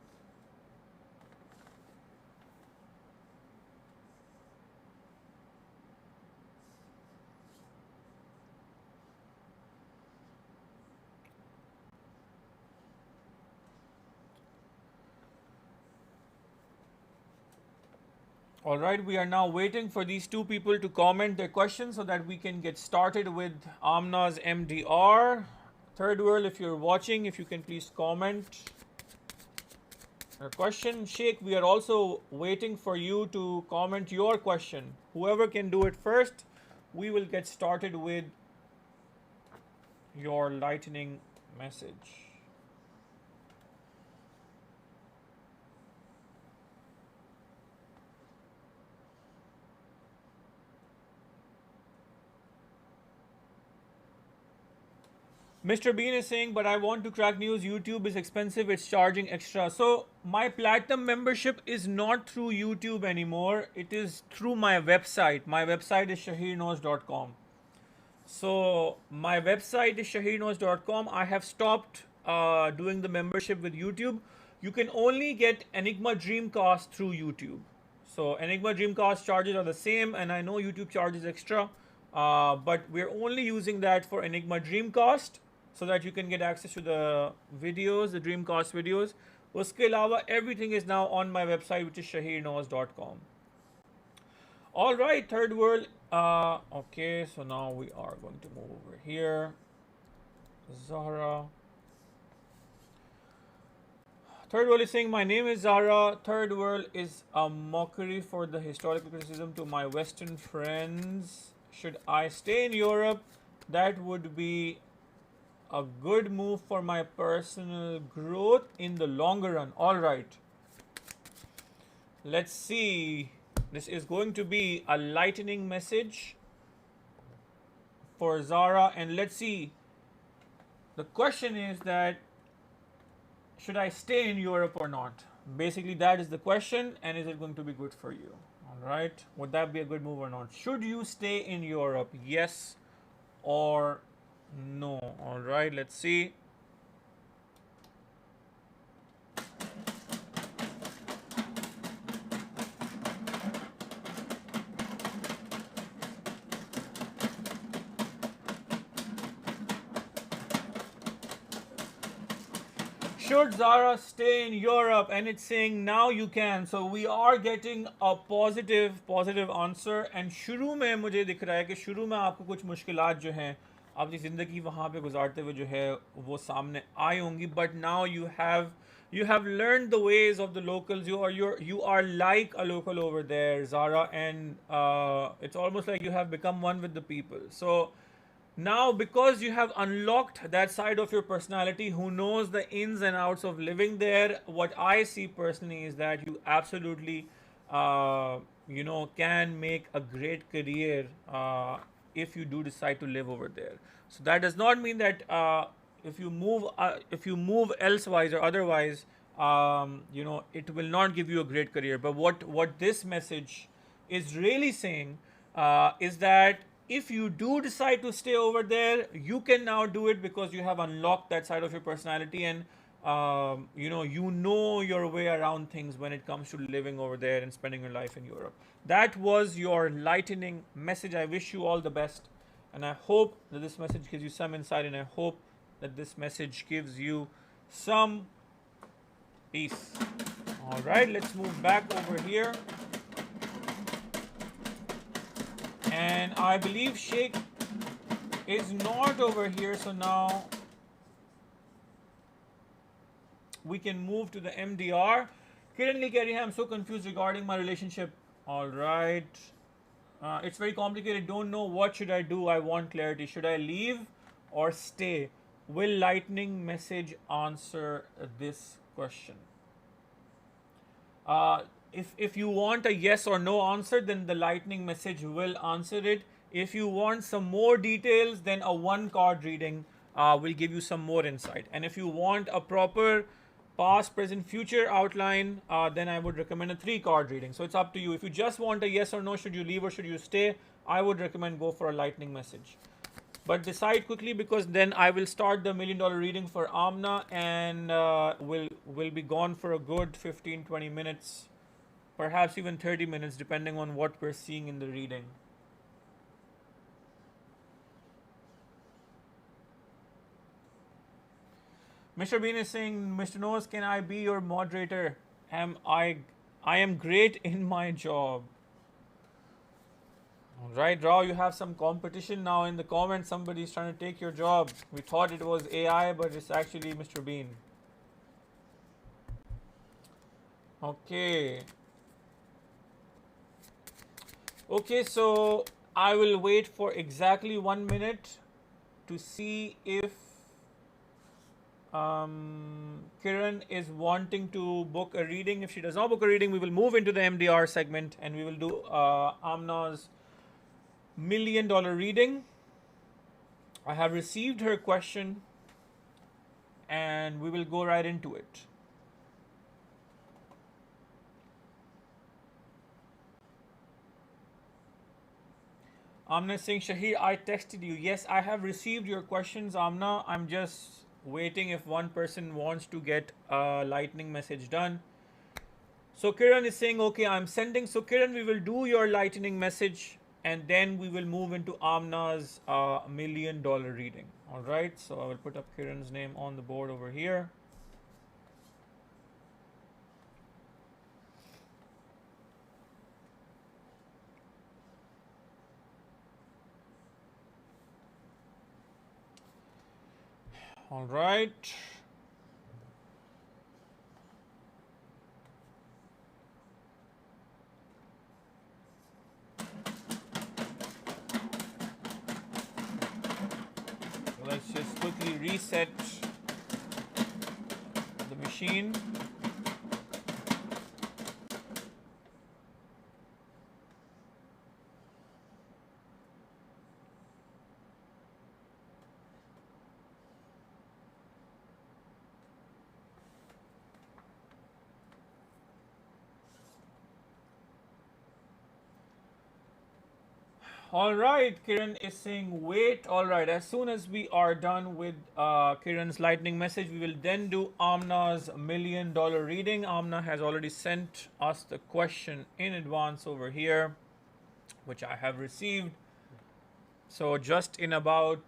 B: All right, we are now waiting for these two people to comment their questions so that we can get started with Amna's MDR. Third world, if you're watching, if you can please comment your question. Sheikh, we are also waiting for you to comment your question. Whoever can do it first, we will get started with your lightning message. Mr. Bean is saying, but I want to crack news. YouTube is expensive. It's charging extra. So my platinum membership is not through YouTube anymore. It is through my website. My website is shaheerknows.com. So my website is shaheerknows.com. I have stopped doing the membership with YouTube. You can only get Enigma Dreamcast through YouTube. So Enigma Dreamcast charges are the same, and I know YouTube charges extra, but we're only using that for Enigma Dreamcast so that you can get access to the videos, the Dreamcast videos. Uske alawa, everything is now on my website, which is shaheerknows.com. All right, third world. Okay, so now we are going to move over here. Zahra. Third world is saying, my name is Zahra. Third world is a mockery for the historical criticism to my Western friends. Should I stay in Europe? That would be a good move for my personal growth in the longer run. All right. Let's see. This is going to be a lightning message for Zara, and let's see. The question is that should I stay in Europe or not? Basically, that is the question, and is it going to be good for you? All right. Would that be a good move or not? Should you stay in Europe? Yes or no? All right. Let's see. Should Zara stay in Europe? And it's saying now you can. So we are getting a positive answer. And शुरू में मुझे दिख रहा है कि शुरू में आपको कुछ मुश्किलात जो हैं अपनी ज़िंदगी वहाँ पे गुजारते हुए जो है वो सामने आई होंगी. But now you have learned the ways of the locals. You are like a local over there, Zara, and it's almost like you have become one with the people. So now, because you have unlocked that side of your personality, who knows the ins and outs of living there, what I see personally is that you absolutely, can make a great career if you do decide to live over there. So that does not mean that if you move elsewise or otherwise, it will not give you a great career. But what this message is really saying is that if you do decide to stay over there, you can now do it because you have unlocked that side of your personality, and you know your way around things when it comes to living over there and spending your life in Europe. That was your lightning message. I wish you all the best, and I hope that this message gives you some insight, and I hope that this message gives you some peace. All right, let's move back over here. And I believe Sheikh is not over here, so now we can move to the MDR. Currently, Kerry, I'm so confused regarding my relationship. All right. It's very complicated. Don't know what should I do. I want clarity. Should I leave or stay? Will lightning message answer this question? If you want a yes or no answer, then the lightning message will answer it. If you want some more details, then a one card reading will give you some more insight. And if you want a proper past, present, future outline, then I would recommend a 3 card reading. So it's up to you. If you just want a yes or no, should you leave or should you stay, I would recommend go for a lightning message. But decide quickly, because then I will start the $1 million reading for Amna, and will be gone for a good 15-20 minutes, perhaps even 30 minutes, depending on what we're seeing in the reading. Mr. Bean is saying, Mr. Knows, can I be your moderator? I am great in my job. All right, Rao, you have some competition now in the comments. Somebody's trying to take your job. We thought it was AI, but it's actually Mr. Bean. Okay. Okay, so I will wait for exactly 1 minute to see if Kiran is wanting to book a reading. If she does not book a reading, we will move into the MDR segment and we will do Amna's $1 million reading. I have received her question and we will go right into it. Amna is saying, Shaheer, I texted you. Yes, I have received your questions, Amna. I'm just waiting if one person wants to get a lightning message done. So Kiran is saying, okay, I'm sending. So Kiran, we will do your lightning message and then we will move into Amna's $1 million reading. All right, so I will put up Kiran's name on the board over here. All right. Let's just quickly reset the machine. All right, Kiran is saying wait. All right, as soon as we are done with Kiran's lightning message, we will then do Amna's $1 million reading. Amna has already sent us the question in advance over here, which I have received. So just in about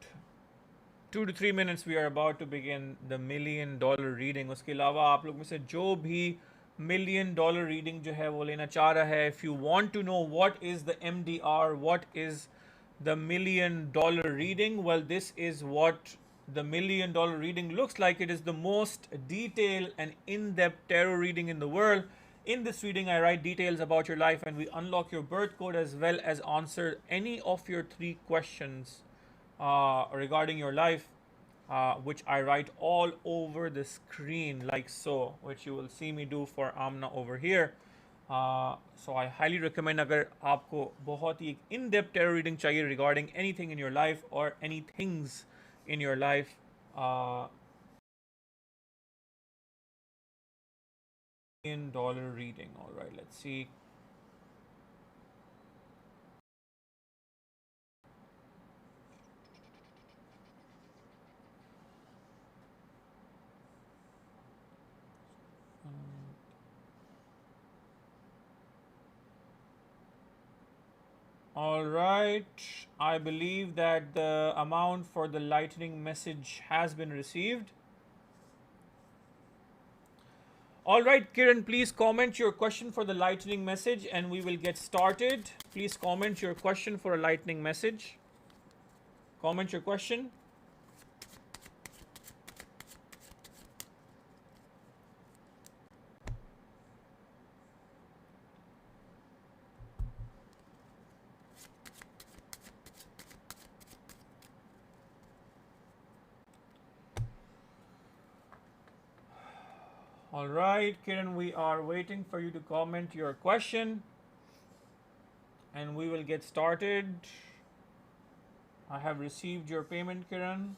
B: 2 to 3 minutes, we are about to begin the $1 million reading. उसके अलावा आप लोग में से जो भी $1 million reading जो है वो लेना चाह रहा है, if you want to know what is the MDR, what is the $1 million reading, well, this is what the $1 million reading looks like. It is the most detailed and in-depth tarot reading in the world. In this reading, I write details about your life and we unlock your birth code as well as answer any of your 3 questions regarding your life, which I write all over the screen like so, which you will see me do for Amna over here. So I highly recommend, अगर आपको बहुत ही in-depth tarot reading चाहिए regarding anything in your life or any things in your life, $1 million reading. All right, let's see. All right. I believe that the amount for the lightning message has been received. All right, Kiran, please comment your question for the lightning message and we will get started. Please comment your question for a lightning message. Comment your question. All right, Kiran, we are waiting for you to comment your question and we will get started. I have received your payment, Kiran.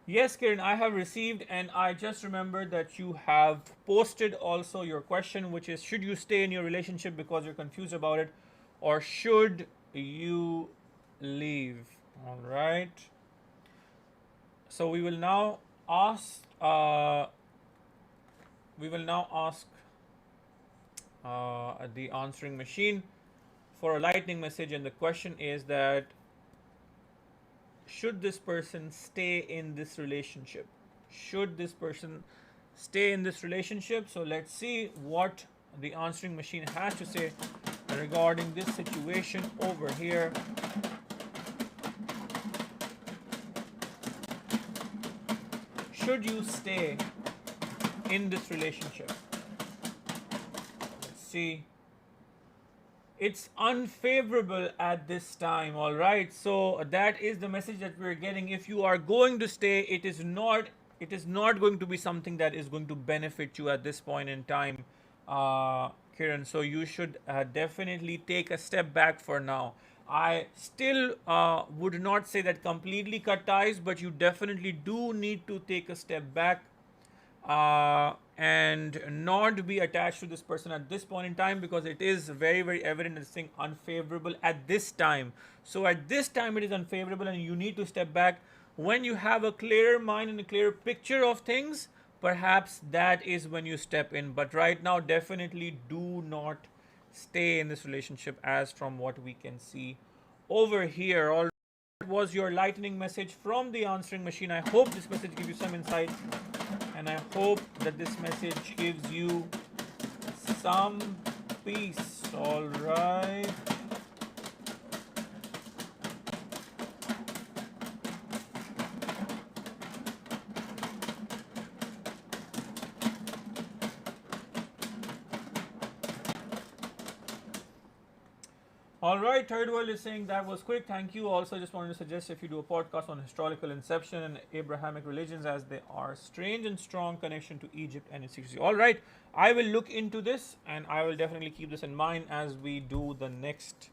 B: Yes, Kiran, I have received, and I just remembered that you have posted also your question, which is should you stay in your relationship because you're confused about it, or should you leave? All right. So we will now ask. The answering machine for a lightning message, and the question is that should this person stay in this relationship? Should this person stay in this relationship? So let's see what the answering machine has to say regarding this situation over here. Should you stay in this relationship? Let's see. It's unfavorable at this time. All right, so that is the message that we're getting. If you are going to stay, it is not going to be something that is going to benefit you at this point in time, Kiran. So you should definitely take a step back for now. I still would not say that completely cut ties, but you definitely do need to take a step back and not be attached to this person at this point in time, because it is very, very evident this thing unfavorable at this time. So at this time it is unfavorable and you need to step back. When you have a clearer mind and a clearer picture of things, perhaps that is when you step in. But right now, definitely do not stay in this relationship, as from what we can see over here. All was your lightning message from the answering machine. I hope this message gives you some insight, and I hope that this message gives you some peace. All right. All right, Third World is saying that was quick. Thank you. Also, just wanted to suggest if you do a podcast on historical inception and Abrahamic religions, as they are strange and strong connection to Egypt and its secrecy. All right, I will look into this and I will definitely keep this in mind as we do the next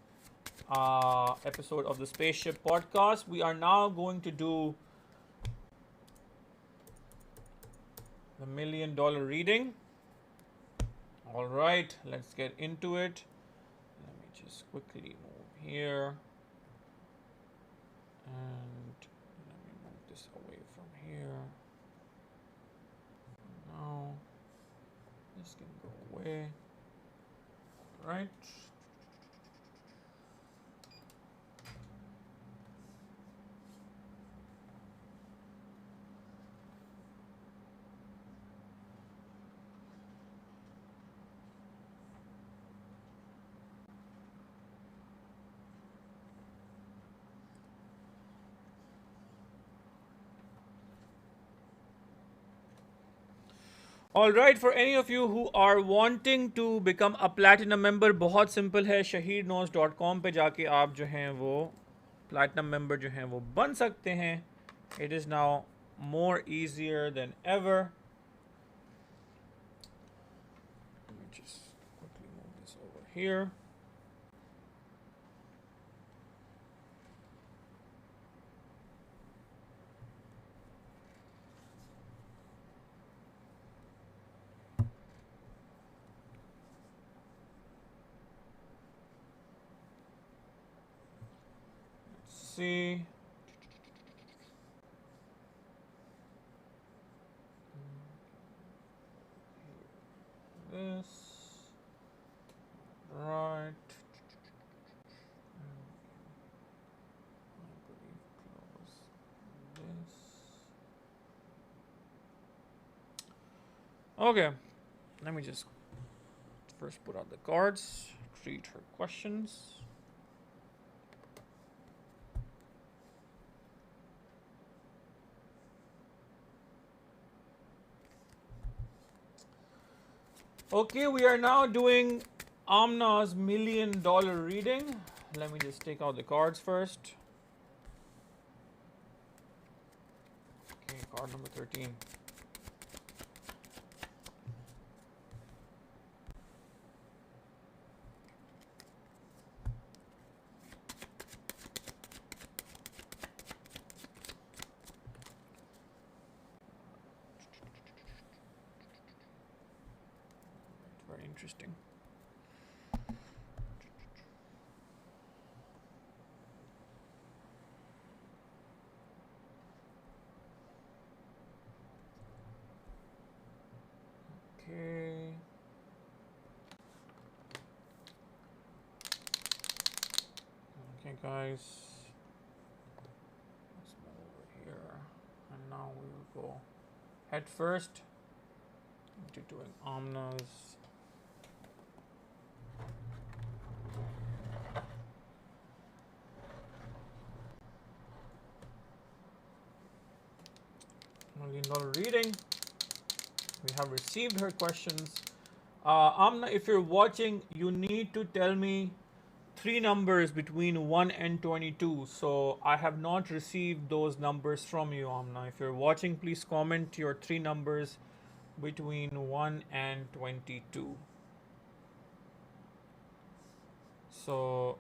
B: episode of the Spaceship podcast. We are now going to do the $1 million reading. All right, let's get into it. Let me just quickly move here and let me move this away from here. Now this can go away. All right. All right, for any of you who are wanting to become a platinum member, बहुत simple है. shaheerknows.com पे जाके आप जो हैं वो platinum member जो हैं वो बन सकते हैं. It is now more easier than ever. Let me just quickly move this over here. See, Okay, let me just first put out the cards, treat her questions. Okay, we are now doing Amna's $1 million reading. Let me just take out the cards first. Okay, card number 13. Very interesting. Okay. Okay, guys. Let's move over here. And now we will go head first into doing Amna's. $1 million reading. We have received her questions. Amna, if you're watching, you need to tell me 3 numbers between 1 and 22. So I have not received those numbers from you, Amna. If you're watching, please comment your 3 numbers between 1 and 22. So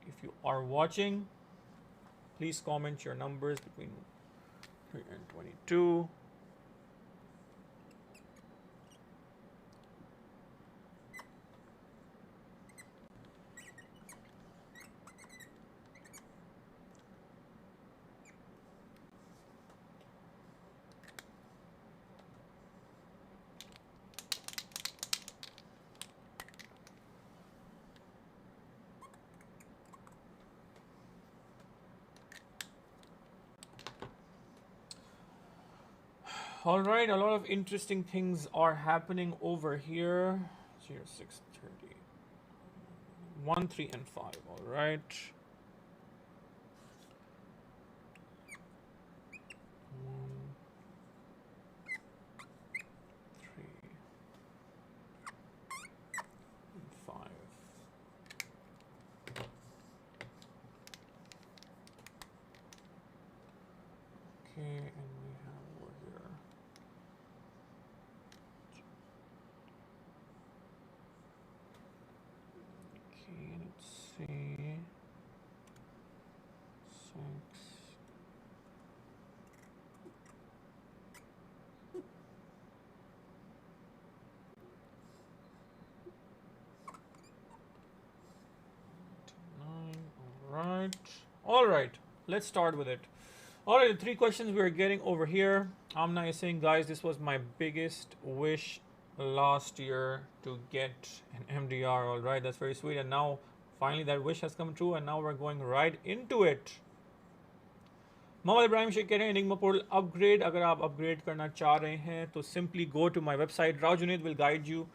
B: if you are watching, please comment your numbers between 3 and 22. All right, a lot of interesting things are happening over here. 0, 6, 30. 1, 3, and 5. All right. 1, 3, and 5. Okay, and we have over here. Okay, let's see. 6. All right, let's start with it. All right, the 3 questions we are getting over here. Amna is saying, guys, this was my biggest wish last year to get an MDR. All right, that's very sweet. And now finally that wish has come true, and now we're going right into it. Mohammad Ibrahim Sheikh कह रहे हैं enigma portal upgrade अगर आप upgrade करना चाह रहे हैं तो simply go to my website Rao Junaid will guide you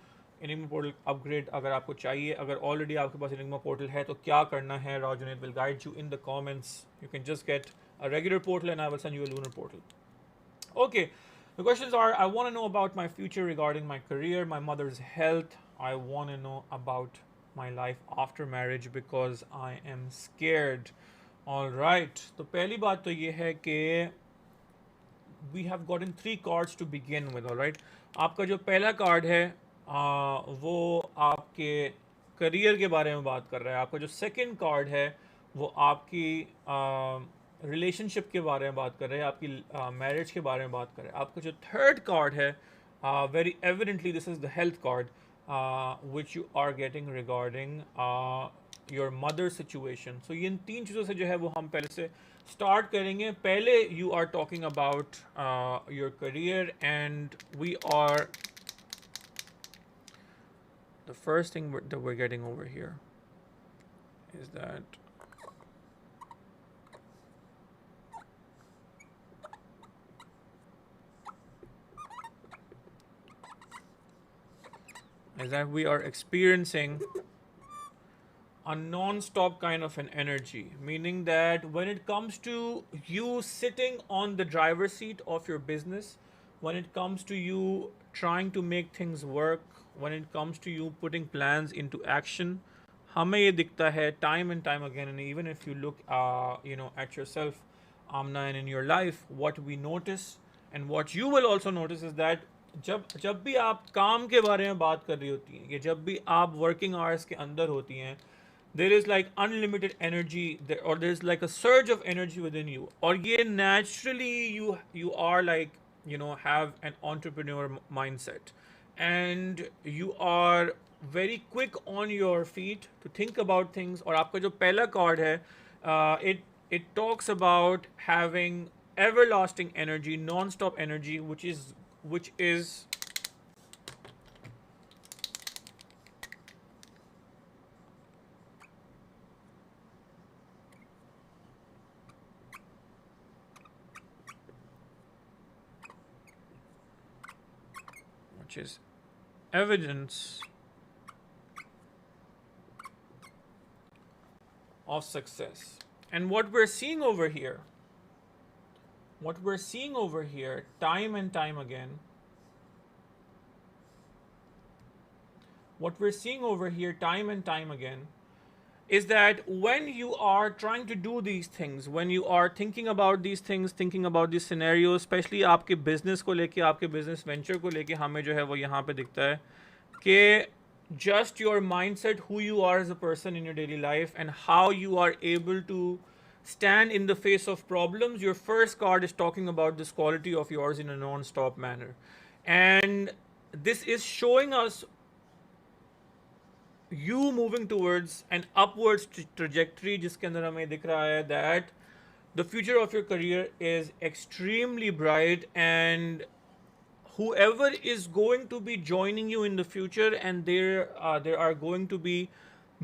B: enigma portal upgrade अगर आपको चाहिए अगर ऑलरेडी आपके पास एनिग्मा पोर्टल है तो क्या करना है Rao Junaid will guide you in the comments you can just get a regular portal and I will send you a lunar portal. Okay, the questions are, I want to know about my future regarding my career, my mother's health. I want to know about my life after marriage because I am scared. All right, तो पहली बात तो ये है कि we have gotten 3 cards to begin with. All right, आपका जो पहला कार्ड है वो आपके करियर के बारे में बात कर रहा है. आपका जो सेकंड कार्ड है वो आपकी रिलेशनशिप के बारे में बात कर रहे हैं, आपकी मैरिज के बारे में बात कर रहे हैं. आपका जो थर्ड कार्ड है very evidently this is the health card which you are getting regarding your mother situation. So इन 3 चीज़ों से जो है वो हम पहले से स्टार्ट करेंगे. पहले you are talking about your career and we are the first thing that we are getting over here is that is that we are experiencing a non-stop kind of an energy, meaning that when it comes to you sitting on the driver's seat of your business, when it comes to you trying to make things work, when it comes to you putting plans into action, हमें ये दिखता है time and time again, and even if you look at yourself, Amna, and in your life, what we notice and what you will also notice is that जब जब भी आप काम के बारे में बात कर रही होती हैं, या जब भी आप वर्किंग आवर्स के अंदर होती हैं, there is like unlimited energy there, or there's like a surge of energy within you, or yeah, naturally you are like, have an entrepreneur mindset, and you are very quick on your feet to think about things. और आपका जो पहला card है, it talks about having everlasting energy, non-stop energy, which is evidence of success. And what we're seeing over here, time and time again, is that when you are trying to do these things, when you are thinking about these things, thinking about these scenarios, especially आपके business को लेके, आपके business venture को लेके, हमें जो है वो यहाँ पे दिखता है कि just your mindset, who you are as a person in your daily life, and how you are able to stand in the face of problems. Your first card is talking about this quality of yours in a non-stop manner, and this is showing us you moving towards an upwards trajectory, जिसके अंदर हमें दिख रहा है that the future of your career is extremely bright, and whoever is going to be joining you in the future, and there are going to be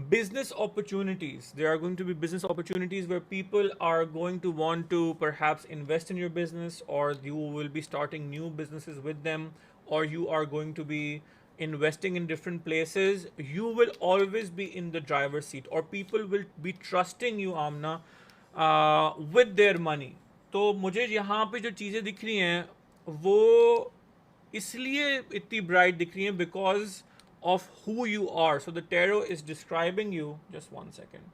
B: business opportunities. There are going to be business opportunities where people are going to want to perhaps invest in your business, or you will be starting new businesses with them, or you are going to be investing in different places. You will always be in the driver's seat, or people will be trusting you, Amna, with their money. तो मुझे यहाँ पे जो चीज़ें दिख रही हैं वो इसलिए इतनी ब्राइट दिख रही हैं because of who you are. So the tarot is describing you. Just one second.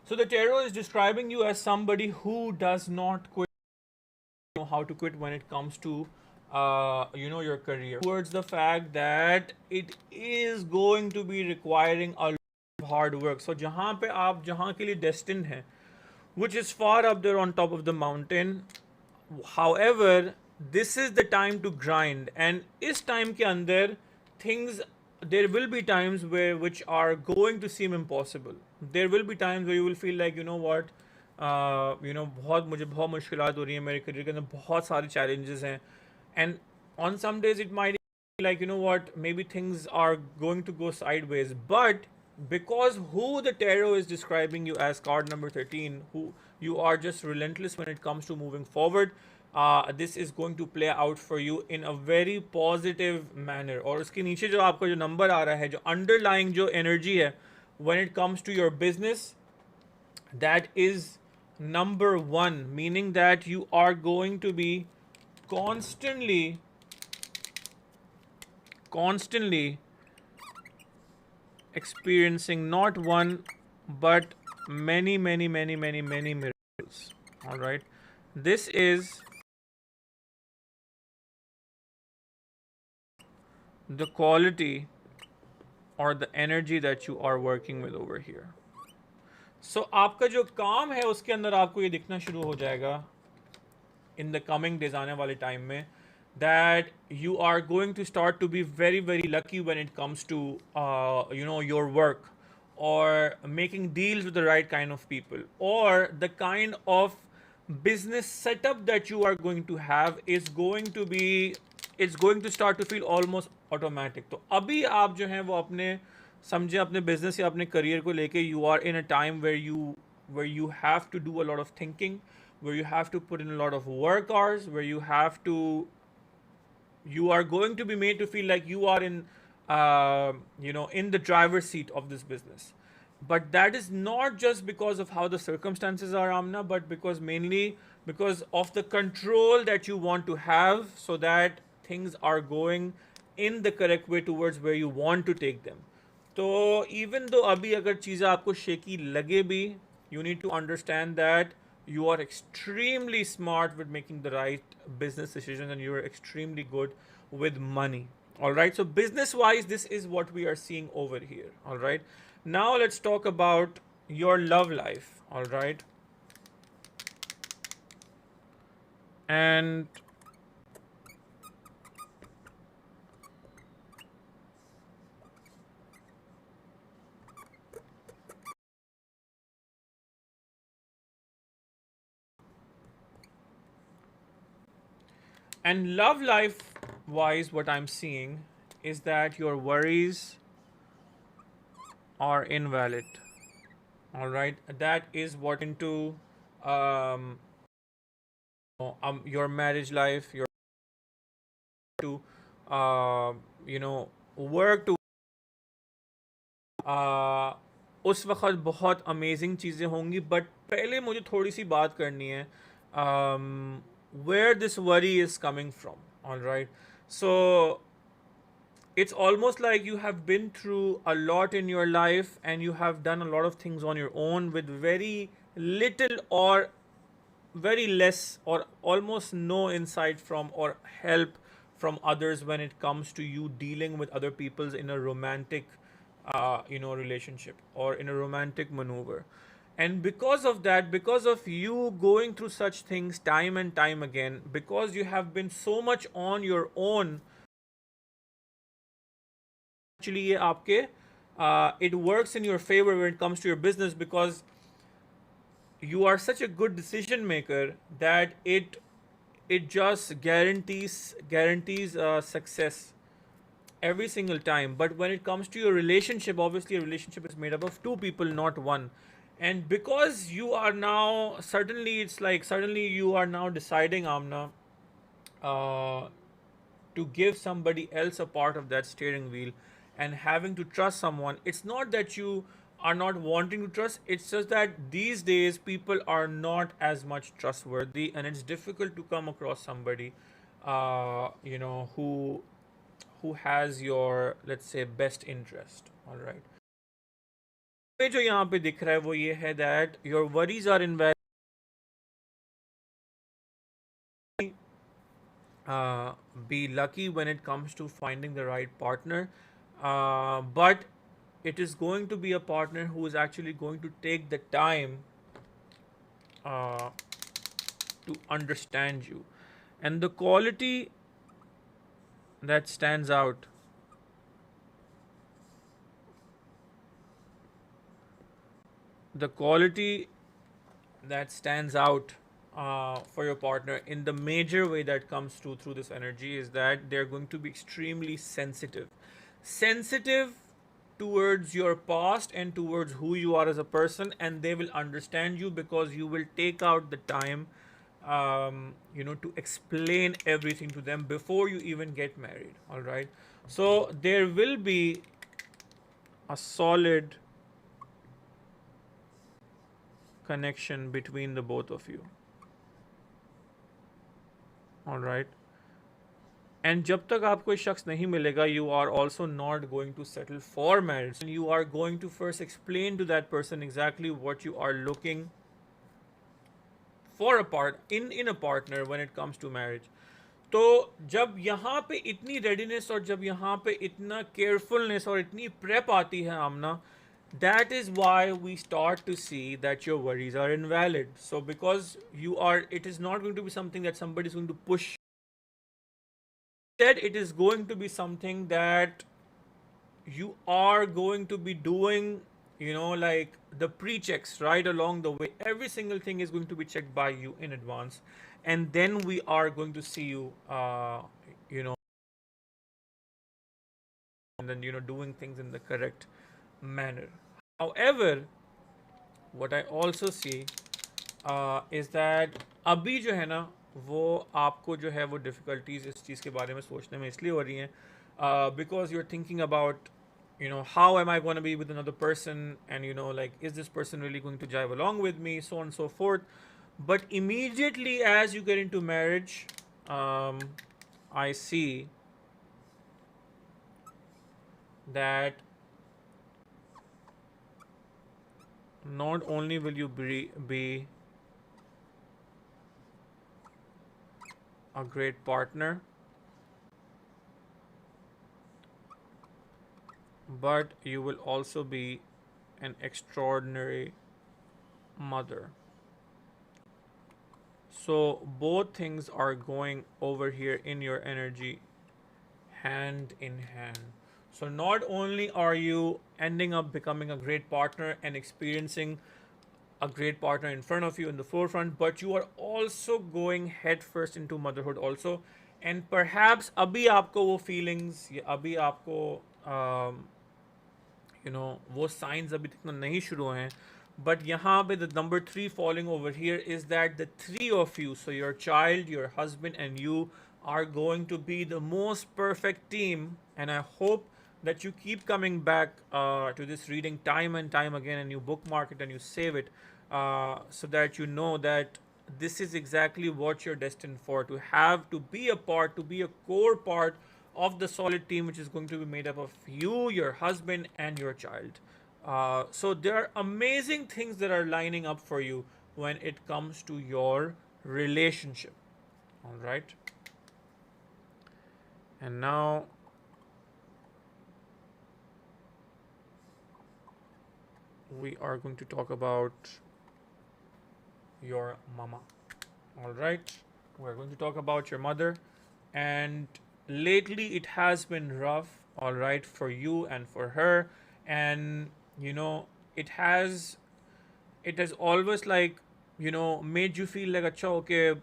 B: So the tarot is describing you as somebody who does not quit, know how to quit when it comes to your career, towards the fact that it is going to be requiring a lot of hard work. So जहाँ पे आप जहाँ के लिए destined हैं, which is far up there on top of the mountain. However, this is the time to grind, and इस time के अंदर things, there will be times which are going to seem impossible. There will be times where you will feel like, you know what, मुझे बहुत मुश्किलात हो रही हैं मेरे करियर के अंदर, बहुत सारे challenges हैं, and on some days it might be like, you know what, maybe things are going to go sideways, but because who the tarot is describing you as, card number 13, who you are just relentless when it comes to moving forward, this is going to play out for you in a very positive manner. और उसके नीचे जो आपका जो number आ रहा है, जो underlying जो energy है when it comes to your business, that is number 1, meaning that you are going to be constantly experiencing not one but many miracles. All right, this is the quality or the energy that you are working with over here. So आपका जो काम है उसके अंदर आपको ये दिखना शुरू हो जाएगा in the coming days, आने वाले टाइम में, that you are going to start to be very very lucky when it comes to your work, or making deals with the right kind of people, or the kind of business setup that you are going to have is going to be, it's going to start to feel almost automatic. तो अभी आप जो हैं वो अपने समझे अपने business या अपने career को लेके you are in a time where you have to do a lot of thinking, where you have to put in a lot of work hours, where you have to, you are going to be made to feel like you are in in the driver's seat of this business. But that is not just because of how the circumstances are, Amna, but because mainly because of the control that you want to have, so that things are going in the correct way towards where you want to take them. तो even though अभी अगर चीज़ें आपको shaky लगे भी, you need to understand that you are extremely smart with making the right business decisions, and you are extremely good with money. All right, so business wise, this is what we are seeing over here. All right, now let's talk about your love life. All right, and love life wise, what I'm seeing is that your worries are invalid. All right, that is what into um, your marriage life, your to uh, work to उस वक्त बहुत amazing चीज़ें होंगी. But पहले मुझे थोड़ी सी बात करनी है where this worry is coming from. All right, so it's almost like you have been through a lot in your life, and you have done a lot of things on your own with very little or very less or almost no insight from or help from others when it comes to you dealing with other people's in a romantic relationship or in a romantic maneuver. And because of that, because of you going through such things time and time again, because you have been so much on your own, actually ये आपके it works in your favor when it comes to your business, because you are such a good decision maker that it just guarantees success every single time. But when it comes to your relationship, obviously a relationship is made up of two people, not one. And because you are now, certainly it's like suddenly you are now deciding, Amna, uh, to give somebody else a part of that steering wheel, and having to trust someone. It's not that you are not wanting to trust, it's just that these days people are not as much trustworthy, and it's difficult to come across somebody who has your, let's say, best interest. All right, जो यहाँ पे दिख रहा है वो ये है that your worries are invalid. Be lucky when it comes to finding the right partner, but it is going to be a partner who is actually going to take the time uh, to understand you. And the quality that stands out, the quality that stands out for your partner in the major way that comes through this energy is that they're going to be extremely sensitive towards your past and towards who you are as a person, and they will understand you because you will take out the time to explain everything to them before you even get married. All right, so there will be a solid connection between the both of you. All right, and जब तक आपको कोई शख्स नहीं मिलेगा, you are also not going to settle for marriage. And you are going to first explain to that person exactly what you are looking for in a partner when it comes to marriage. तो जब यहाँ पे इतनी readiness और जब यहाँ पे इतना केयरफुलनेस और इतनी प्रेप आती है आमना, that is why we start to see that your worries are invalid. So because it is not going to be something that somebody is going to push instead it is going to be something that you are going to be doing, like the pre-checks right along the way. Every single thing is going to be checked by you in advance, and then we are going to see you, you know and then doing things in the correct manner. However, what I also see is that अभी जो है ना, वो आपको जो है वो difficulties इस चीज़ के बारे में सोचने में इसलिए हो रही हैं because you're thinking about, how am I going to be with another person, and like, is this person really going to jive along with me, so on and so forth. But immediately as you get into marriage, I see that not only will you be a great partner, but you will also be an extraordinary mother. So both things are going over here in your energy hand in hand. So not only are you ending up becoming a great partner and experiencing a great partner in front of you in the forefront, but you are also going headfirst into motherhood also. And perhaps abhi aapko wo feelings, abhi aapko वो science अभी तक नहीं शुरू हैं, but यहाँ पे the number 3 following over here is that the 3 of you, so your child, your husband and you are going to be the most perfect team. And I hope that you keep coming back to this reading time and time again, and you bookmark it and you save it, so that you know that this is exactly what you're destined for, to have, to be a part, to be a core part of the solid team, which is going to be made up of you, your husband, and your child. So there are amazing things that are lining up for you when it comes to your relationship. All right. And now we are going to talk about your mama. All right. We're going to talk about your mother. And lately it has been rough, all right, for you and for her. And it has always, like, made you feel like, acha, okay,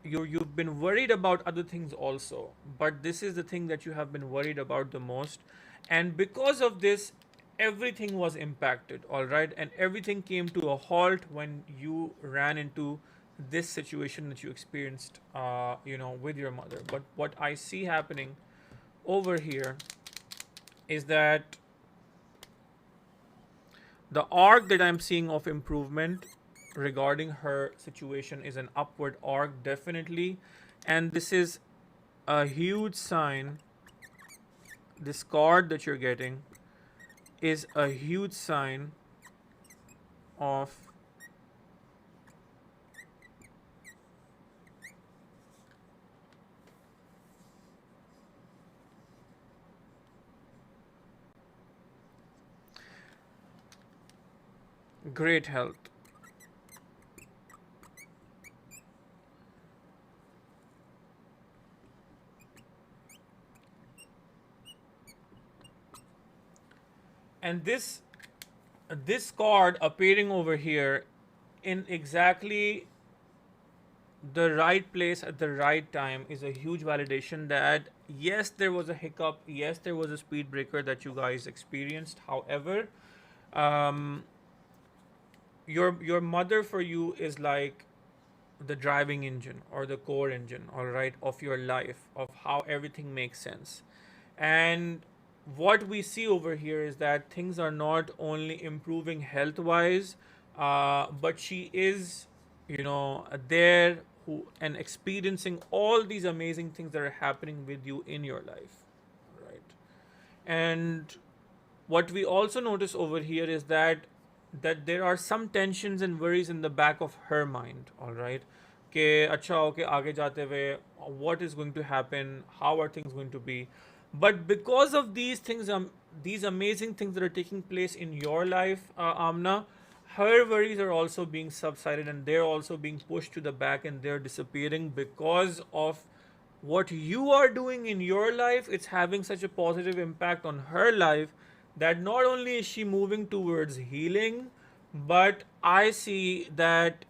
B: you've been worried about other things also, but this is the thing that you have been worried about the most. And because of this, everything was impacted, all right, and everything came to a halt when you ran into this situation that you experienced, with your mother. But what I see happening over here is that the arc that I'm seeing of improvement regarding her situation is an upward arc, definitely. And this is a huge sign. This card that you're getting is a huge sign of great health. And this card appearing over here in exactly the right place at the right time is a huge validation that yes, there was a hiccup, yes, there was a speed breaker that you guys experienced. However, your mother for you is like the driving engine or the core engine, all right, of your life, of how everything makes sense. And what we see over here is that things are not only improving health wise, but she is, there who and experiencing all these amazing things that are happening with you in your life, right? And what we also notice over here is that there are some tensions and worries in the back of her mind, all right, कि अच्छा okay, आगे जाते हुए what is going to happen, how are things going to be. But because of these things, these amazing things that are taking place in your life, Amna, her worries are also being subsided, and they're also being pushed to the back, and they're disappearing because of what you are doing in your life, it's having such a positive impact on her life that not only is she moving towards healing, but I see that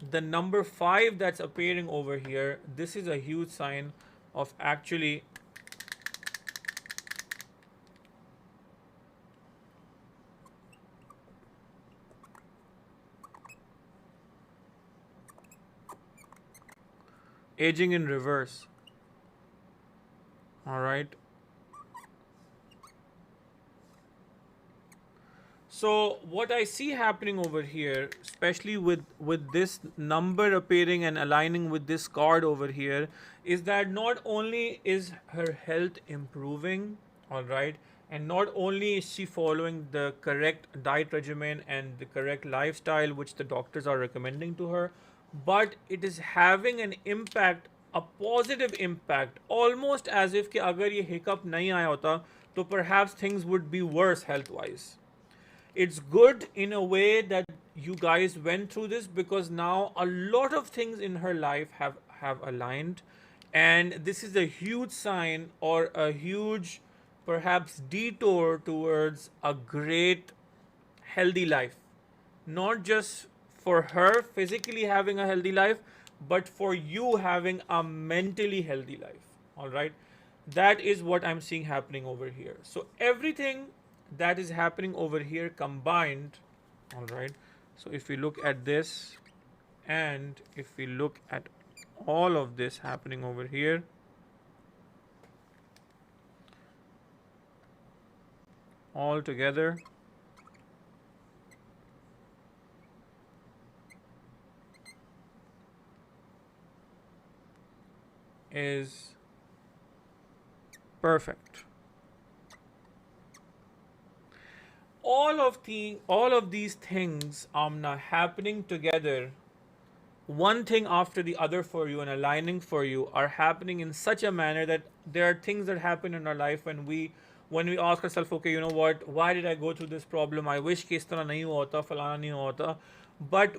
B: the number 5 that's appearing over here, this is a huge sign of actually aging in reverse. All right. So what I see happening over here, especially with this number appearing and aligning with this card over here, is that not only is her health improving, all right, and not only is she following the correct diet regimen and the correct lifestyle which the doctors are recommending to her, but it is having an impact, a positive impact, almost as if कि अगर ये hiccup नहीं आया होता तो perhaps things would be worse health wise. It's good in a way that you guys went through this, because now a lot of things in her life have aligned, and this is a huge sign or a huge perhaps detour towards a great healthy life, not just for her physically having a healthy life, but for you having a mentally healthy life. All right, that is what I'm seeing happening over here. So everything that is happening over here combined, all right, so if we look at this and if we look at all of this happening over here, all together, is perfect. All of these things happening together, one thing after the other for you and aligning for you, are happening in such a manner that there are things that happen in our life when we ask ourselves, okay, you know what, why did I go through this problem? I wish कि इस तरह नहीं हुआ होता, फलाना नहीं हुआ होता. But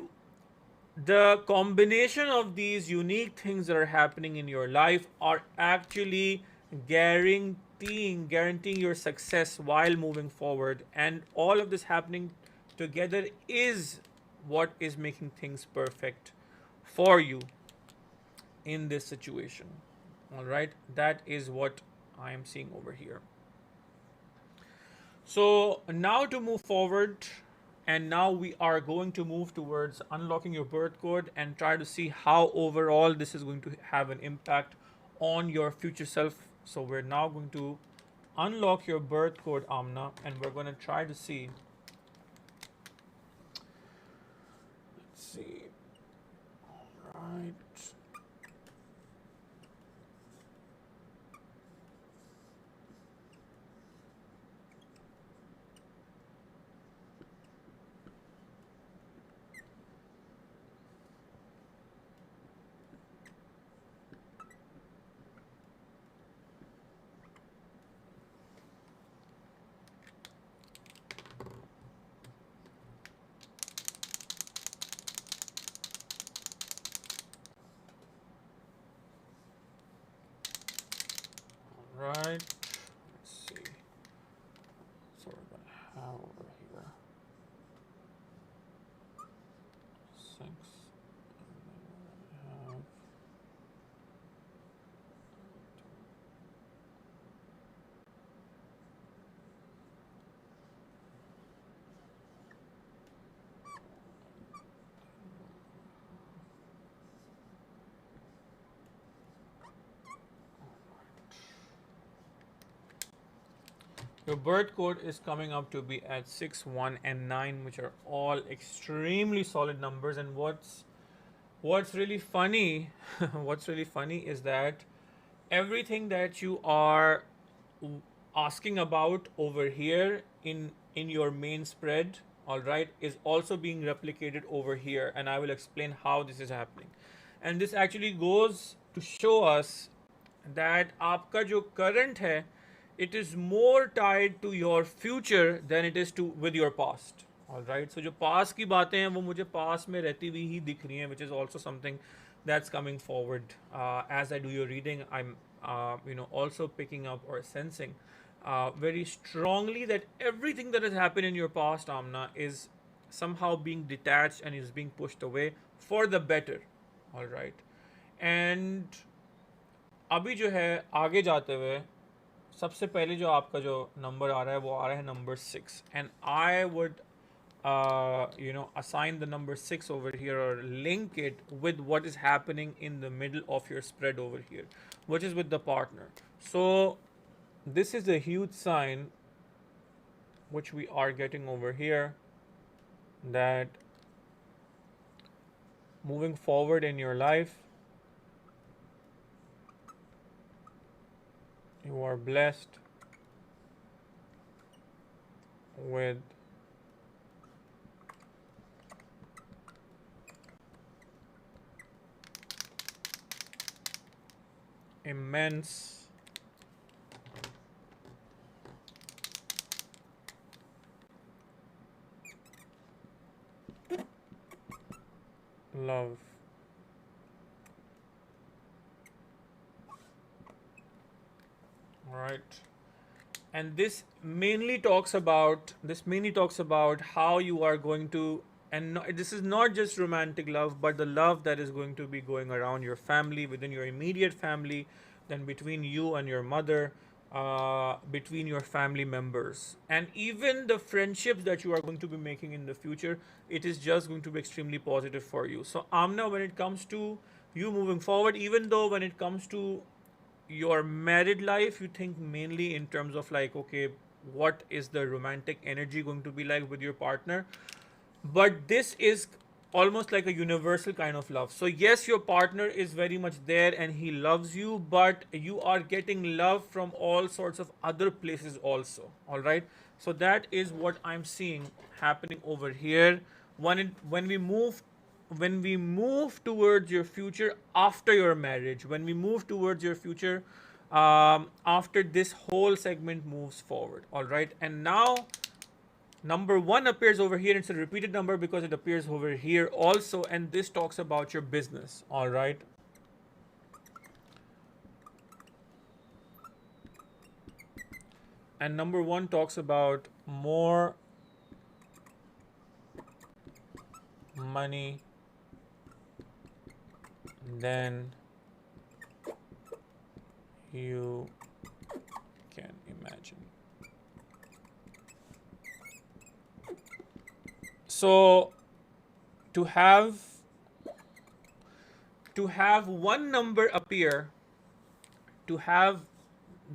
B: the combination of these unique things that are happening in your life are actually guaranteeing your success while moving forward, and all of this happening together is what is making things perfect for you in this situation. All right, that is what I am seeing over here. So now to move forward, and now we are going to move towards unlocking your birth code and try to see how overall this is going to have an impact on your future self. So we're now going to unlock your birth code, Amna, and we're going to try to see. Let's see. All right. Right. Let's see. So we're gonna have over here 6, and then we're gonna have your birth code is coming up to be at 6, 1, and 9, which are all extremely solid numbers. And what's really funny, what's really funny is that everything that you are asking about over here in your main spread, all right, is also being replicated over here, and I will explain how this is happening. And this actually goes to show us that आपका जो current है, it is more tied to your future than it is to with your past. All right, so जो past की बातें हैं वो मुझे past में रहती हुई ही दिख रही हैं, which is also something that's coming forward. As I do your reading, I'm also picking up or sensing very strongly that everything that has happened in your past, Amna, is somehow being detached and is being pushed away for the better. All right. And अभी जो है आगे जाते हुए सबसे पहले जो आपका जो नंबर आ रहा है वो आ रहा है number 6, and I would assign the number 6 over here or link it with what is happening in the middle of your spread over here, which is with the partner. So this is a huge sign which we are getting over here, that moving forward in your life, you are blessed with immense love. All right. And this mainly talks about how you are going to, and no, this is not just romantic love, but the love that is going to be going around your family, within your immediate family, then between you and your mother, between your family members, and even the friendships that you are going to be making in the future. It is just going to be extremely positive for you. So Amna, when it comes to you moving forward, even though when it comes to your married life, you think mainly in terms of like, okay, what is the romantic energy going to be like with your partner? But this is almost like a universal kind of love. So yes, your partner is very much there and he loves you, but you are getting love from all sorts of other places also. All right. So that is what I'm seeing happening over here. When we move towards your future after your marriage, when we move towards your future after this whole segment moves forward. All right. And now number 1 appears over here. It's a repeated number because it appears over here also, and this talks about your business. All right. And number 1 talks about more money than you can imagine. So to have one number appear, to have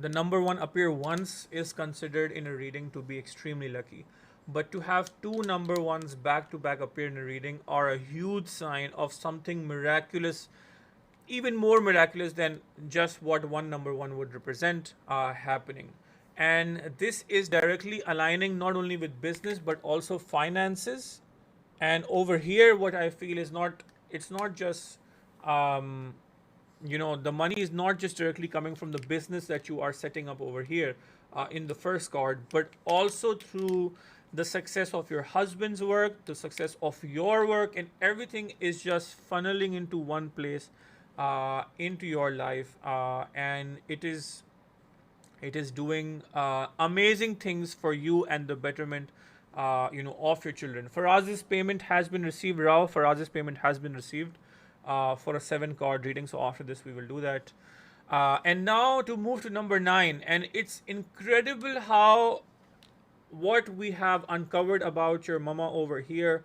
B: the number 1 appear once is considered in a reading to be extremely lucky. But to have 2 number 1s back to back appear in a reading are a huge sign of something miraculous, even more miraculous than just what one number 1 would represent happening. And this is directly aligning not only with business but also finances. And over here, what I feel is it's not just the money is not just directly coming from the business that you are setting up over here in the first card, but also through the success of your husband's work, the success of your work, and everything is just funneling into one place, into your life, and it is doing amazing things for you and the betterment of your children. Faraz's payment has been received. Rao, Faraz's payment has been received for a 7 card reading. So after this, we will do that. And now to move to number 9, and it's incredible how what we have uncovered about your mama over here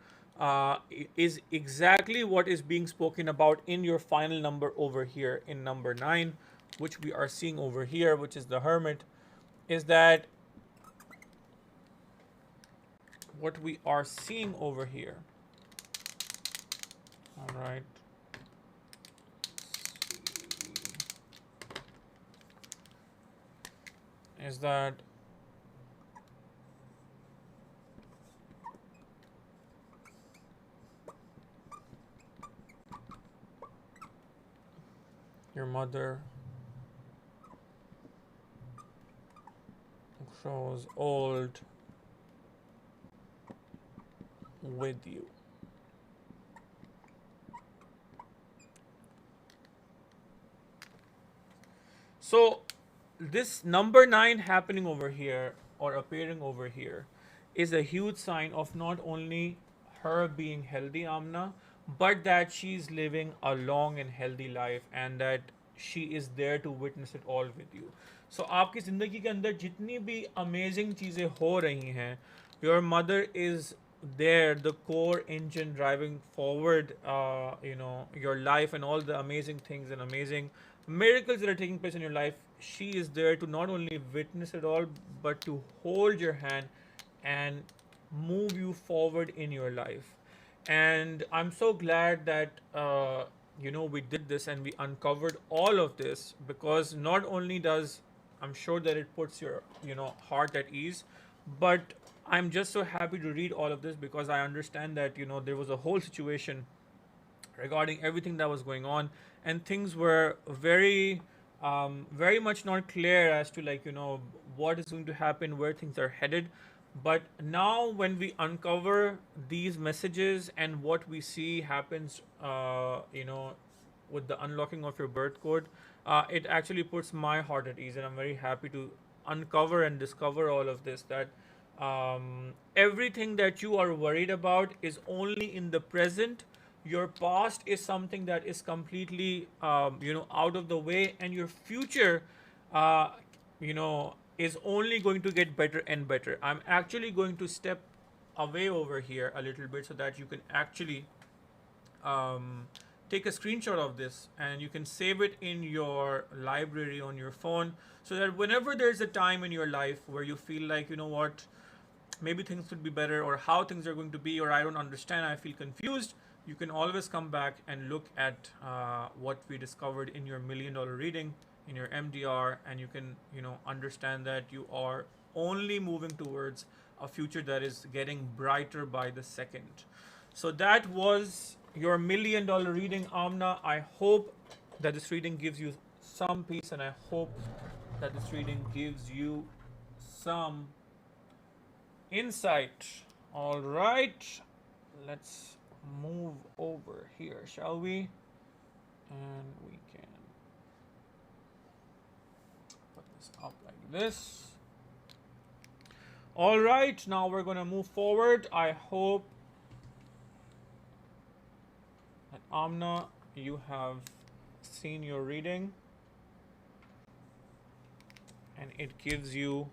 B: is exactly what is being spoken about in your final number over here in number 9, which we are seeing over here, which is the Hermit. Is that what we are seeing over here? All right. Is that your mother grows old with you. So this number 9 happening over here or appearing over here is a huge sign of not only her being healthy, Amna, but that she's living a long and healthy life and that she is there to witness it all with you. So आपकी ज़िंदगी के अंदर जितनी भी amazing चीज़ें हो रही हैं, your mother is there, the core engine driving forward, your life and all the amazing things and amazing miracles that are taking place in your life. She is there to not only witness it all, but to hold your hand and move you forward in your life. And I'm so glad that we did this and we uncovered all of this, because not only does, I'm sure that it puts your heart at ease, but I'm just so happy to read all of this because I understand that there was a whole situation regarding everything that was going on, and things were very much not clear as to what is going to happen, where things are headed. But now when we uncover these messages and what we see happens with the unlocking of your birth code, it actually puts my heart at ease, and I'm very happy to uncover and discover all of this, that everything that you are worried about is only in the present. Your past is something that is completely out of the way, and your future is only going to get better and better. I'm actually going to step away over here a little bit so that you can actually take a screenshot of this and you can save it in your library on your phone, so that whenever there's a time in your life where you feel like, what, maybe things could be better, or how things are going to be, or I don't understand, I feel confused, you can always come back and look at what we discovered in your $1 million reading, in your MDR, and you can understand that you are only moving towards a future that is getting brighter by the second. So that was your $1 million reading, Amna. I hope that this reading gives you some peace, and I hope that this reading gives you some insight. All right, let's move over here, shall we? And we can put this up like this. All right, now we're going to move forward. I hope that, Amna, you have seen your reading and it gives you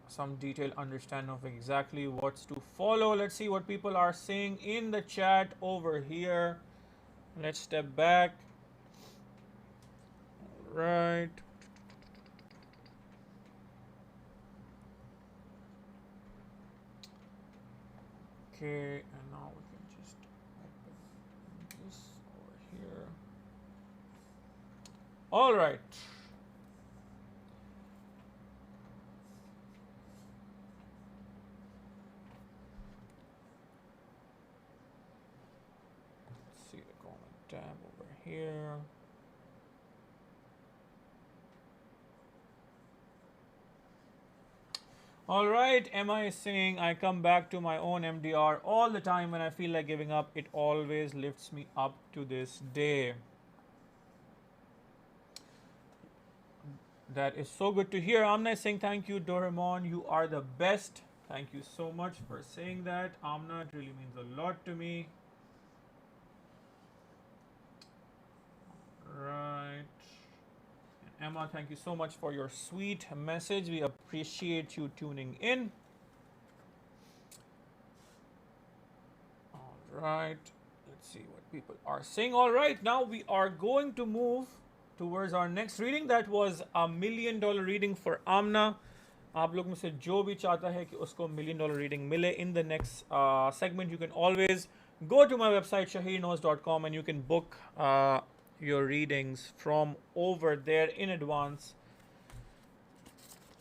B: some detailed understanding of exactly what's to follow. Let's see what people are saying in the chat over here. Let's step back. All right. Okay, and now we can just open this over here. All right. Let's see the comment tab over here. All right, Emma is saying, I come back to my own MDR all the time when I feel like giving up. It always lifts me up to this day. That is so good to hear. Amna is saying, thank you, Doraemon. You are the best. Thank you so much for saying that, Amna. It really means a lot to me. Right. Emma, thank you so much for your sweet message. We appreciate you tuning in. All right. Let's see what people are saying. All right. Now we are going to move towards our next reading. That was a $1 million reading for Amna. आप लोग में से जो भी चाहता है कि उसको $1 million reading मिले in the next segment, you can always go to my website shaheerknows.com and you can book your readings from over there in advance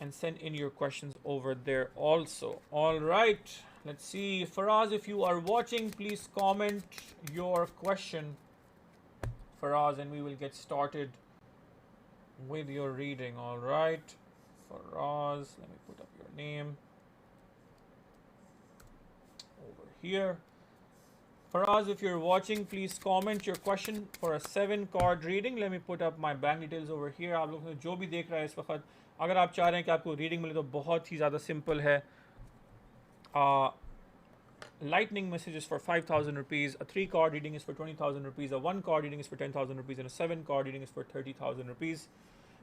B: and send in your questions over there also. All right, let's see. Faraz, if you are watching, please comment your question, Faraz, and we will get started with your reading. All right, Faraz, let me put up your name over here. Faraz, if you're watching, please comment your question for a 7 card reading. Let me put up my bank details over here. आप लोग जो भी देख रहा है इस वक्त, अगर आप चाह रहे हैं कि आपको रीडिंग मिले तो बहुत ही ज़्यादा सिंपल है. Lightning message is for 5,000 rupees, a 3 card reading is for 20,000 rupees, a 1 card reading is for 10,000 rupees, and a 7 card reading is for 30,000 rupees.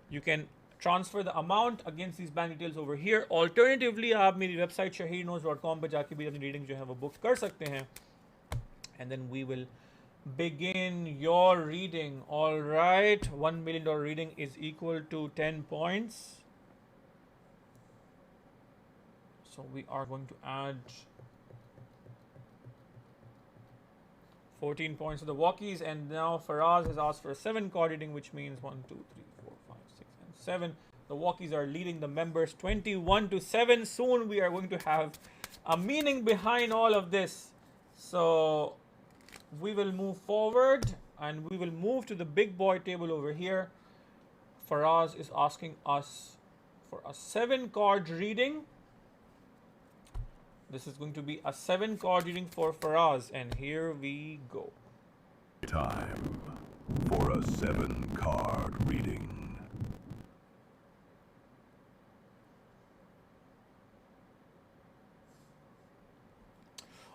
B: You can transfer the amount against these bank details over here. Alternatively, आप मेरी website shaheerknows.com पे जाके भी अपनी reading जो है वो book कर सकते हैं. And then we will begin your reading. All right, $1 million reading is equal to 10 points. So we are going to add 14 points to the walkies, and now Faraz has asked for a 7 card reading, which means 1, 2, 3, 4, 5, 6, and 7. The walkies are leading the members 21-7. Soon we are going to have a meaning behind all of this. So we will move forward and we will move to the big boy table over here. Faraz is asking us for a 7 card reading. This is going to be a 7 card reading for Faraz, and here we go.
A: Time for a 7 card reading.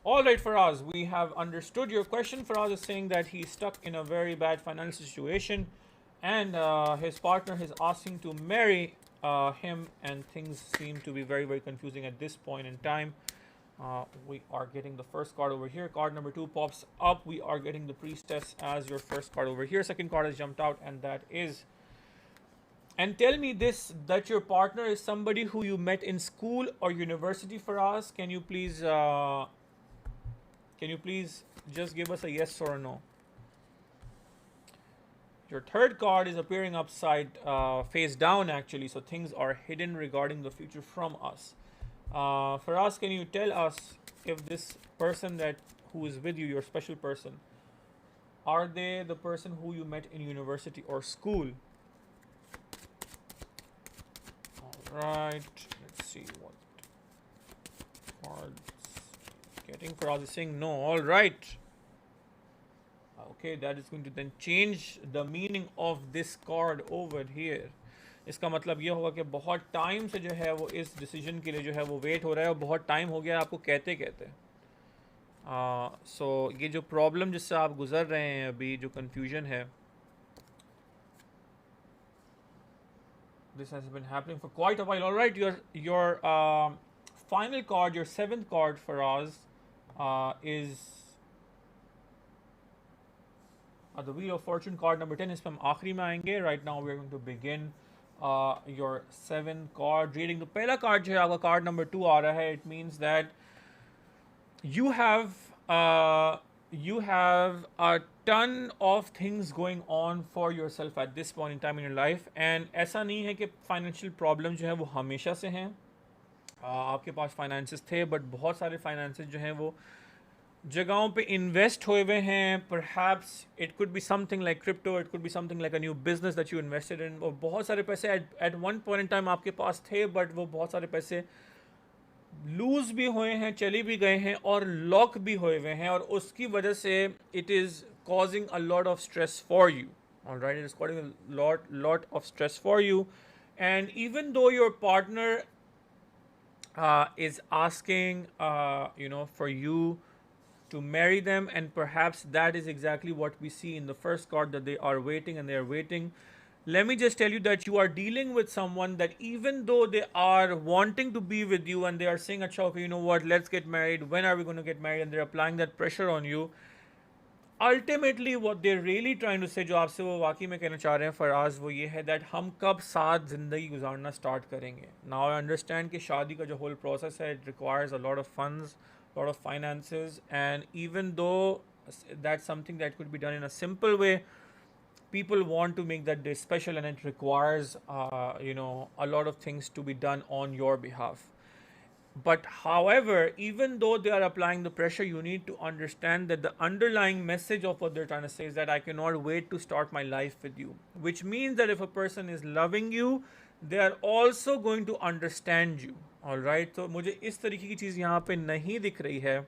B: All right, Faraz, we have understood your question. Faraz is saying that he's stuck in a very bad financial situation, and his partner is asking to marry him, and things seem to be very, very confusing at this point in time. We are getting the first card over here. Card number 2 pops up. We are getting the priestess as your first card over here. Second card has jumped out, and that is. And tell me this, that your partner is somebody who you met in school or university, Faraz. Can you please just give us a yes or a no? Your third card is appearing upside face down actually, so things are hidden regarding the future from us. Faraz, can you tell us if this person who is with you, your special person, are they the person who you met in university or school? Alright, let's see what cards getting. Faraz is saying no. Alright. Okay, that is going to then change the meaning of this card over here. इसका मतलब ये होगा कि बहुत time से जो है वो इस डिसीजन के लिए जो है वो वेट हो रहा है और बहुत टाइम हो गया आपको कहते कहते. सो ये जो प्रॉब्लम जिससे आप गुजर रहे हैं अभी, जो कंफ्यूजन है, this has been happening for quite a while. All right, your final card, your 7th card for us is the Wheel of Fortune, card number 10. इस पर हम आखिरी में आएंगे. Right now we are going to begin your 7 card reading. The पहला card जो है आपका card number 2 आ रहा है. It means that you have a ton of things going on for yourself at this point in time in your life, and ऐसा नहीं है कि financial problem जो है वो हमेशा से हैं. आपके पास finances थे, but बहुत सारे finances जो हैं वो जगहों पे इन्वेस्ट हुए हुए हैं. Perhaps it could be something like crypto, it could be something like a new business that you invested in. और बहुत सारे पैसे at one point in time आपके पास थे, but वो बहुत सारे पैसे लूज भी हुए हैं, चली भी गए हैं और लॉक भी हुए हुए हैं, और उसकी वजह से it is causing a lot of stress for you. All right, it is causing a lot of stress for you, and even though your partner is asking for you to marry them, and perhaps that is exactly what we see in the first card, that they are waiting and they are waiting. Let me just tell you that you are dealing with someone that even though they are wanting to be with you and they are saying, अच्छा, okay, you know what, let's get married, when are we going to get married, and they're applying that pressure on you, ultimately what they're really trying to say, जो आपसे वो वाकई में कहना चाह रहे हैं फराज, वो ये है that हम कब साथ ज़िंदगी गुजारना स्टार्ट करेंगे. Now I understand कि शादी का जो whole process है, it requires a lot of funds, a lot of finances, and even though that's something that could be done in a simple way, people want to make that day special, and it requires a lot of things to be done on your behalf. But however, even though they are applying the pressure, you need to understand that the underlying message of what they're trying to say is that I cannot wait to start my life with you, which means that if a person is loving you, they are also going to understand you. All right, तो मुझे इस तरीके की चीज़ यहाँ पे नहीं दिख रही है.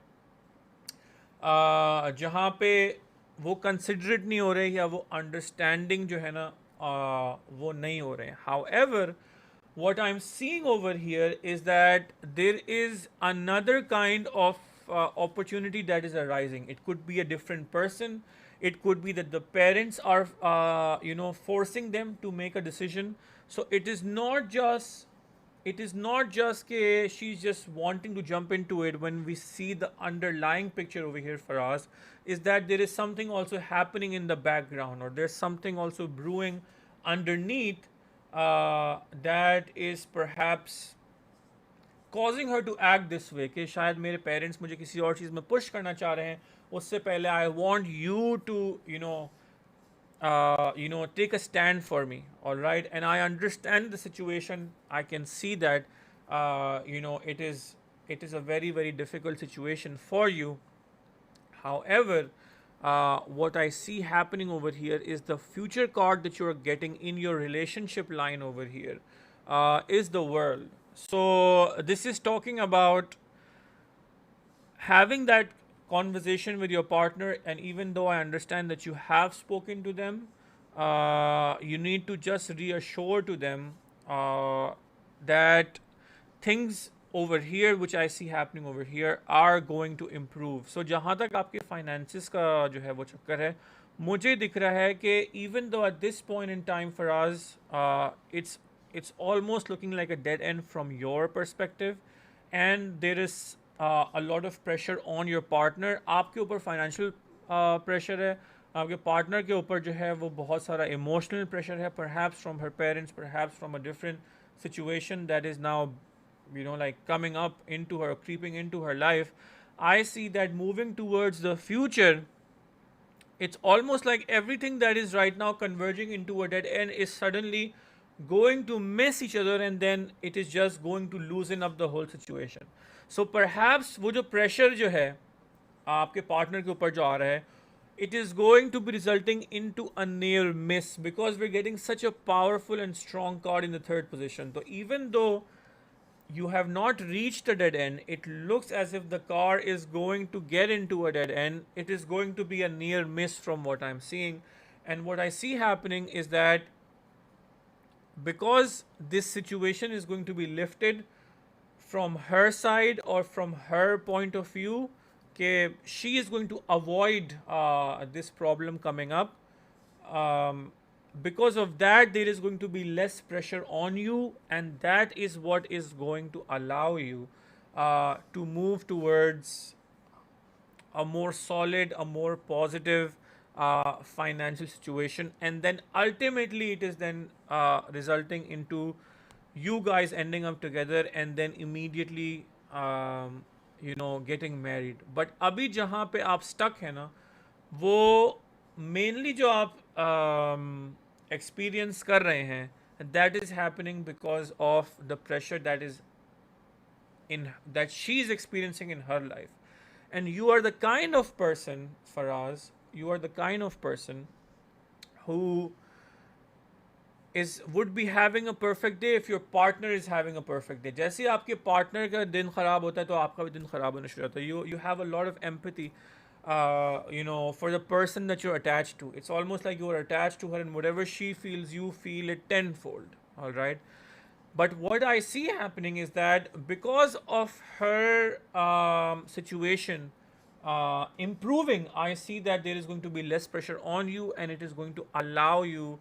B: जहाँ पे वो कंसिडरेट नहीं हो रहे या वो अंडरस्टैंडिंग जो है ना वो नहीं हो रहे हैं. However, what I'm seeing over here is that there is another kind of opportunity that is arising. It could be a different person. It could be that the parents are, forcing them to make a decision. So it is not just that she's just wanting to jump into it. When we see the underlying picture over here for us, is that there is something also happening in the background, or there's something also brewing underneath that is perhaps causing her to act this way. कि शायद मेरे parents मुझे किसी और चीज़ में push करना चाह रहे हैं, उससे पहले I want you to take a stand for me, all right? And I understand the situation. I can see that, it is a very, very difficult situation for you. However, what I see happening over here is the future card that you are getting in your relationship line over here is the world. So this is talking about having that conversation with your partner, and even though I understand that you have spoken to them, you need to just reassure to them that things over here which I see happening over here are going to improve. So जहाँ तक आपके finances का जो है वो चक्कर है, मुझे दिख रहा है कि even though at this point in time for us, it's almost looking like a dead end from your perspective, and there is a lot of pressure on your partner. आपके ऊपर financial pressure है, आपके partner के ऊपर जो है वो बहुत सारा emotional pressure है, perhaps from her parents, perhaps from a different situation that is now, like coming up into her, creeping into her life. I see that moving towards the future, it's almost like everything that is right now converging into a dead end is suddenly going to miss each other, and then it is just going to loosen up the whole situation. So perhaps वो जो pressure जो है आपके partner के ऊपर जो आ रहा है, it is going to be resulting into a near miss, because we're getting such a powerful and strong card in the third position. So even though you have not reached a dead end, it looks as if the car is going to get into a dead end. It is going to be a near miss from what I'm seeing. And what I see happening is that because this situation is going to be lifted from her side or from her point of view, okay, she is going to avoid this problem coming up. Because of that, there is going to be less pressure on you, and that is what is going to allow you to move towards a more solid, a more positive financial situation. And then ultimately it is then resulting into you guys ending up together and then immediately getting married. But अभी जहाँ पे आप stuck है ना, वो mainly जो आप experience कर रहे हैं, that is happening because of the pressure that she's experiencing in her life. And you are the kind of person, Faraz, you are the kind of person who would be having a perfect day if your partner is having a perfect day. जैसे आपके partner का दिन खराब होता है तो आपका भी दिन खराब होना शुरू होता है. You have a lot of empathy, for the person that you're attached to. It's almost like you are attached to her, and whatever she feels, you feel it tenfold. All right. But what I see happening is that because of her situation improving, I see that there is going to be less pressure on you, and it is going to allow you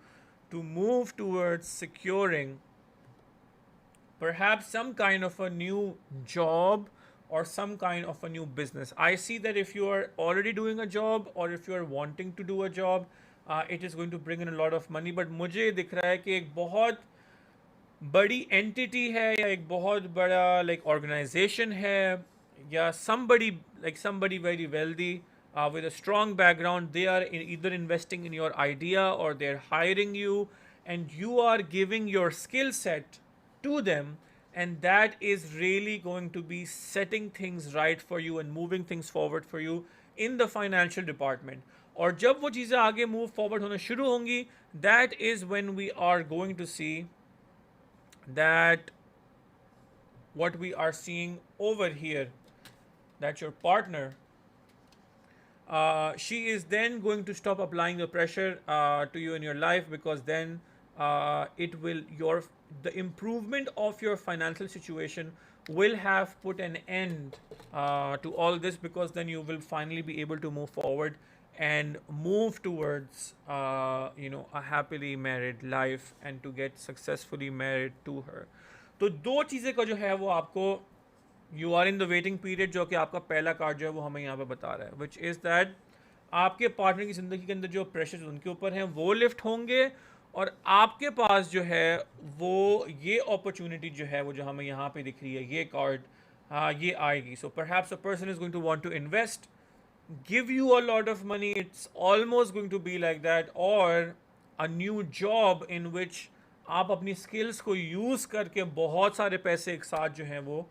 B: to move towards securing perhaps some kind of a new job or some kind of a new business. I see that if you are already doing a job or if you are wanting to do a job, it is going to bring in a lot of money. But मुझे दिख रहा है कि एक बहुत बड़ी entity है या एक बहुत बड़ा like organization है या somebody very wealthy with a strong background. They are either investing in your idea or they're hiring you, and you are giving your skill set to them, and that is really going to be setting things right for you and moving things forward for you in the financial department. और जब वो चीज़ें आगे move forward होना शुरू होंगी, that is when we are going to see that what we are seeing over here, that your partner she is then going to stop applying the pressure to you in your life, because then it will the improvement of your financial situation will have put an end to all this, because then you will finally be able to move forward and move towards a happily married life and to get successfully married to her. तो दो चीज़ें का जो है वो आपको you are in the waiting period, जो कि आपका पहला कार्ड जो है वो हमें यहाँ पे बता रहा है, विच इज़ दैट आपके पार्टनर की ज़िंदगी के अंदर जो प्रेशर उनके ऊपर हैं वो लिफ्ट होंगे, और आपके पास जो है वो ये अपॉर्चुनिटी जो है वो जो हमें यहाँ पे दिख रही है, ये कार्ड ये आएगी. So perhaps a person is going to want to invest, give you a lot of money. It's almost going to be like that, or a new job in which आप अपनी स्किल्स को use करके बहुत सारे पैसे एक साथ जो हैं वो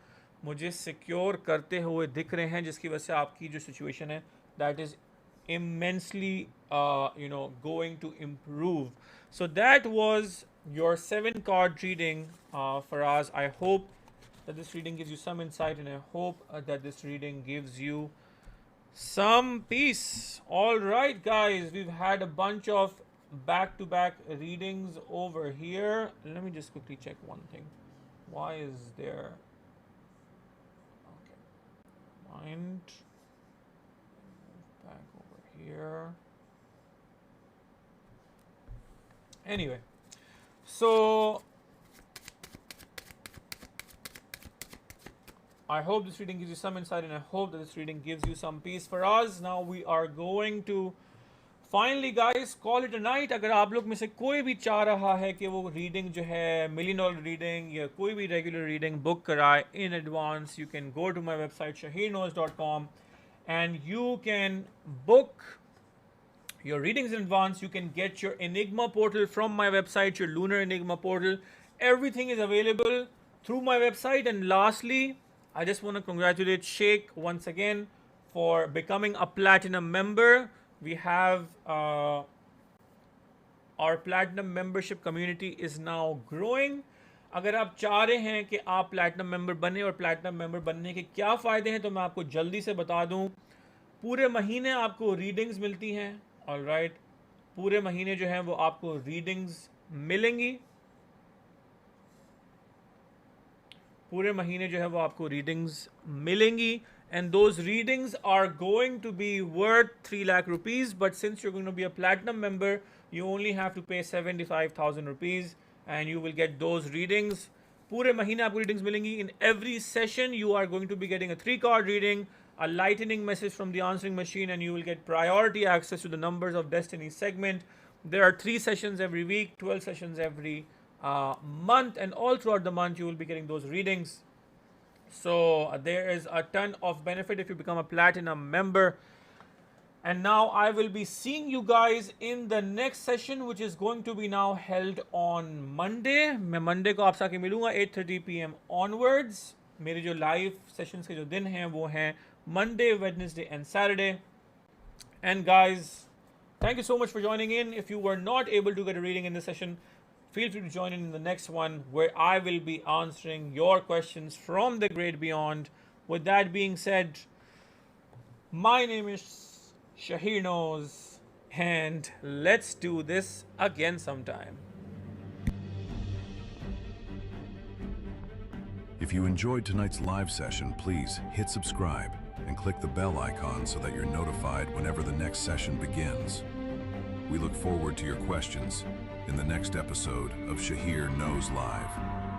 B: मुझे सिक्योर करते हुए दिख रहे हैं, जिसकी वजह से आपकी जो सिचुएशन है that is immensely going to improve. So that was your 7 card reading for us. I hope that this reading gives you some insight, and I hope that this reading gives you some peace. All right, guys, we've had a bunch of back-to-back readings over here. Let me just quickly check one thing. Why is there... Okay. Mind. Move back over here. Anyway, so I hope this reading gives you some insight, and I hope that this reading gives you some peace. For us, now we are going to finally, guys, call it a night. अगर आप लोग में से कोई भी चाह रहा है कि वो रीडिंग जो है $1 million रीडिंग या कोई भी रेगुलर रीडिंग बुक कराए in advance, you can go to my website shaheerknows.com and you can book your readings in advance. You can get your Enigma portal from my website, your Lunar Enigma portal. Everything is available through my website. And lastly, I just want to congratulate Sheikh once again for becoming a platinum member. We have our platinum membership community is now growing. अगर आप चाह रहे हैं कि आप platinum member बने और platinum member बनने के क्या फ़ायदे हैं, तो मैं आपको जल्दी से बता दूं. पूरे महीने आपको readings मिलती हैं. All right, पूरे महीने जो हैं वो आपको readings मिलेंगी. पूरे महीने जो है वो आपको रीडिंग्स मिलेंगी, and those readings are going to be worth 3 lakh rupees, but since you're going to be a platinum member, you only have to pay 75,000 rupees and you will get those readings. पूरे महीने आपको readings मिलेंगी. In every session you are going to be getting a 3 card reading, a lightning message from the answering machine, and you will get priority access to the Numbers of Destiny segment. There are 3 sessions every week, 12 sessions every month, and all throughout the month you will be getting those readings. So there is a ton of benefit if you become a platinum member. And now I will be seeing you guys in the next session, which is going to be now held on Monday. मैं Monday को आपसे आके मिलूंगा 8:30 PM onwards. मेरे जो live sessions के जो दिन हैं वो हैं Monday, Wednesday and Saturday. And guys, thank you so much for joining in. If you were not able to get a reading in this session, feel free to join in the next one, where I will be answering your questions from the great beyond. With that being said, my name is Shaheer Knows, and let's do this again sometime.
A: If you enjoyed tonight's live session, please hit subscribe and click the bell icon so that you're notified whenever the next session begins. We look forward to your questions in the next episode of Shaheer Knows Live.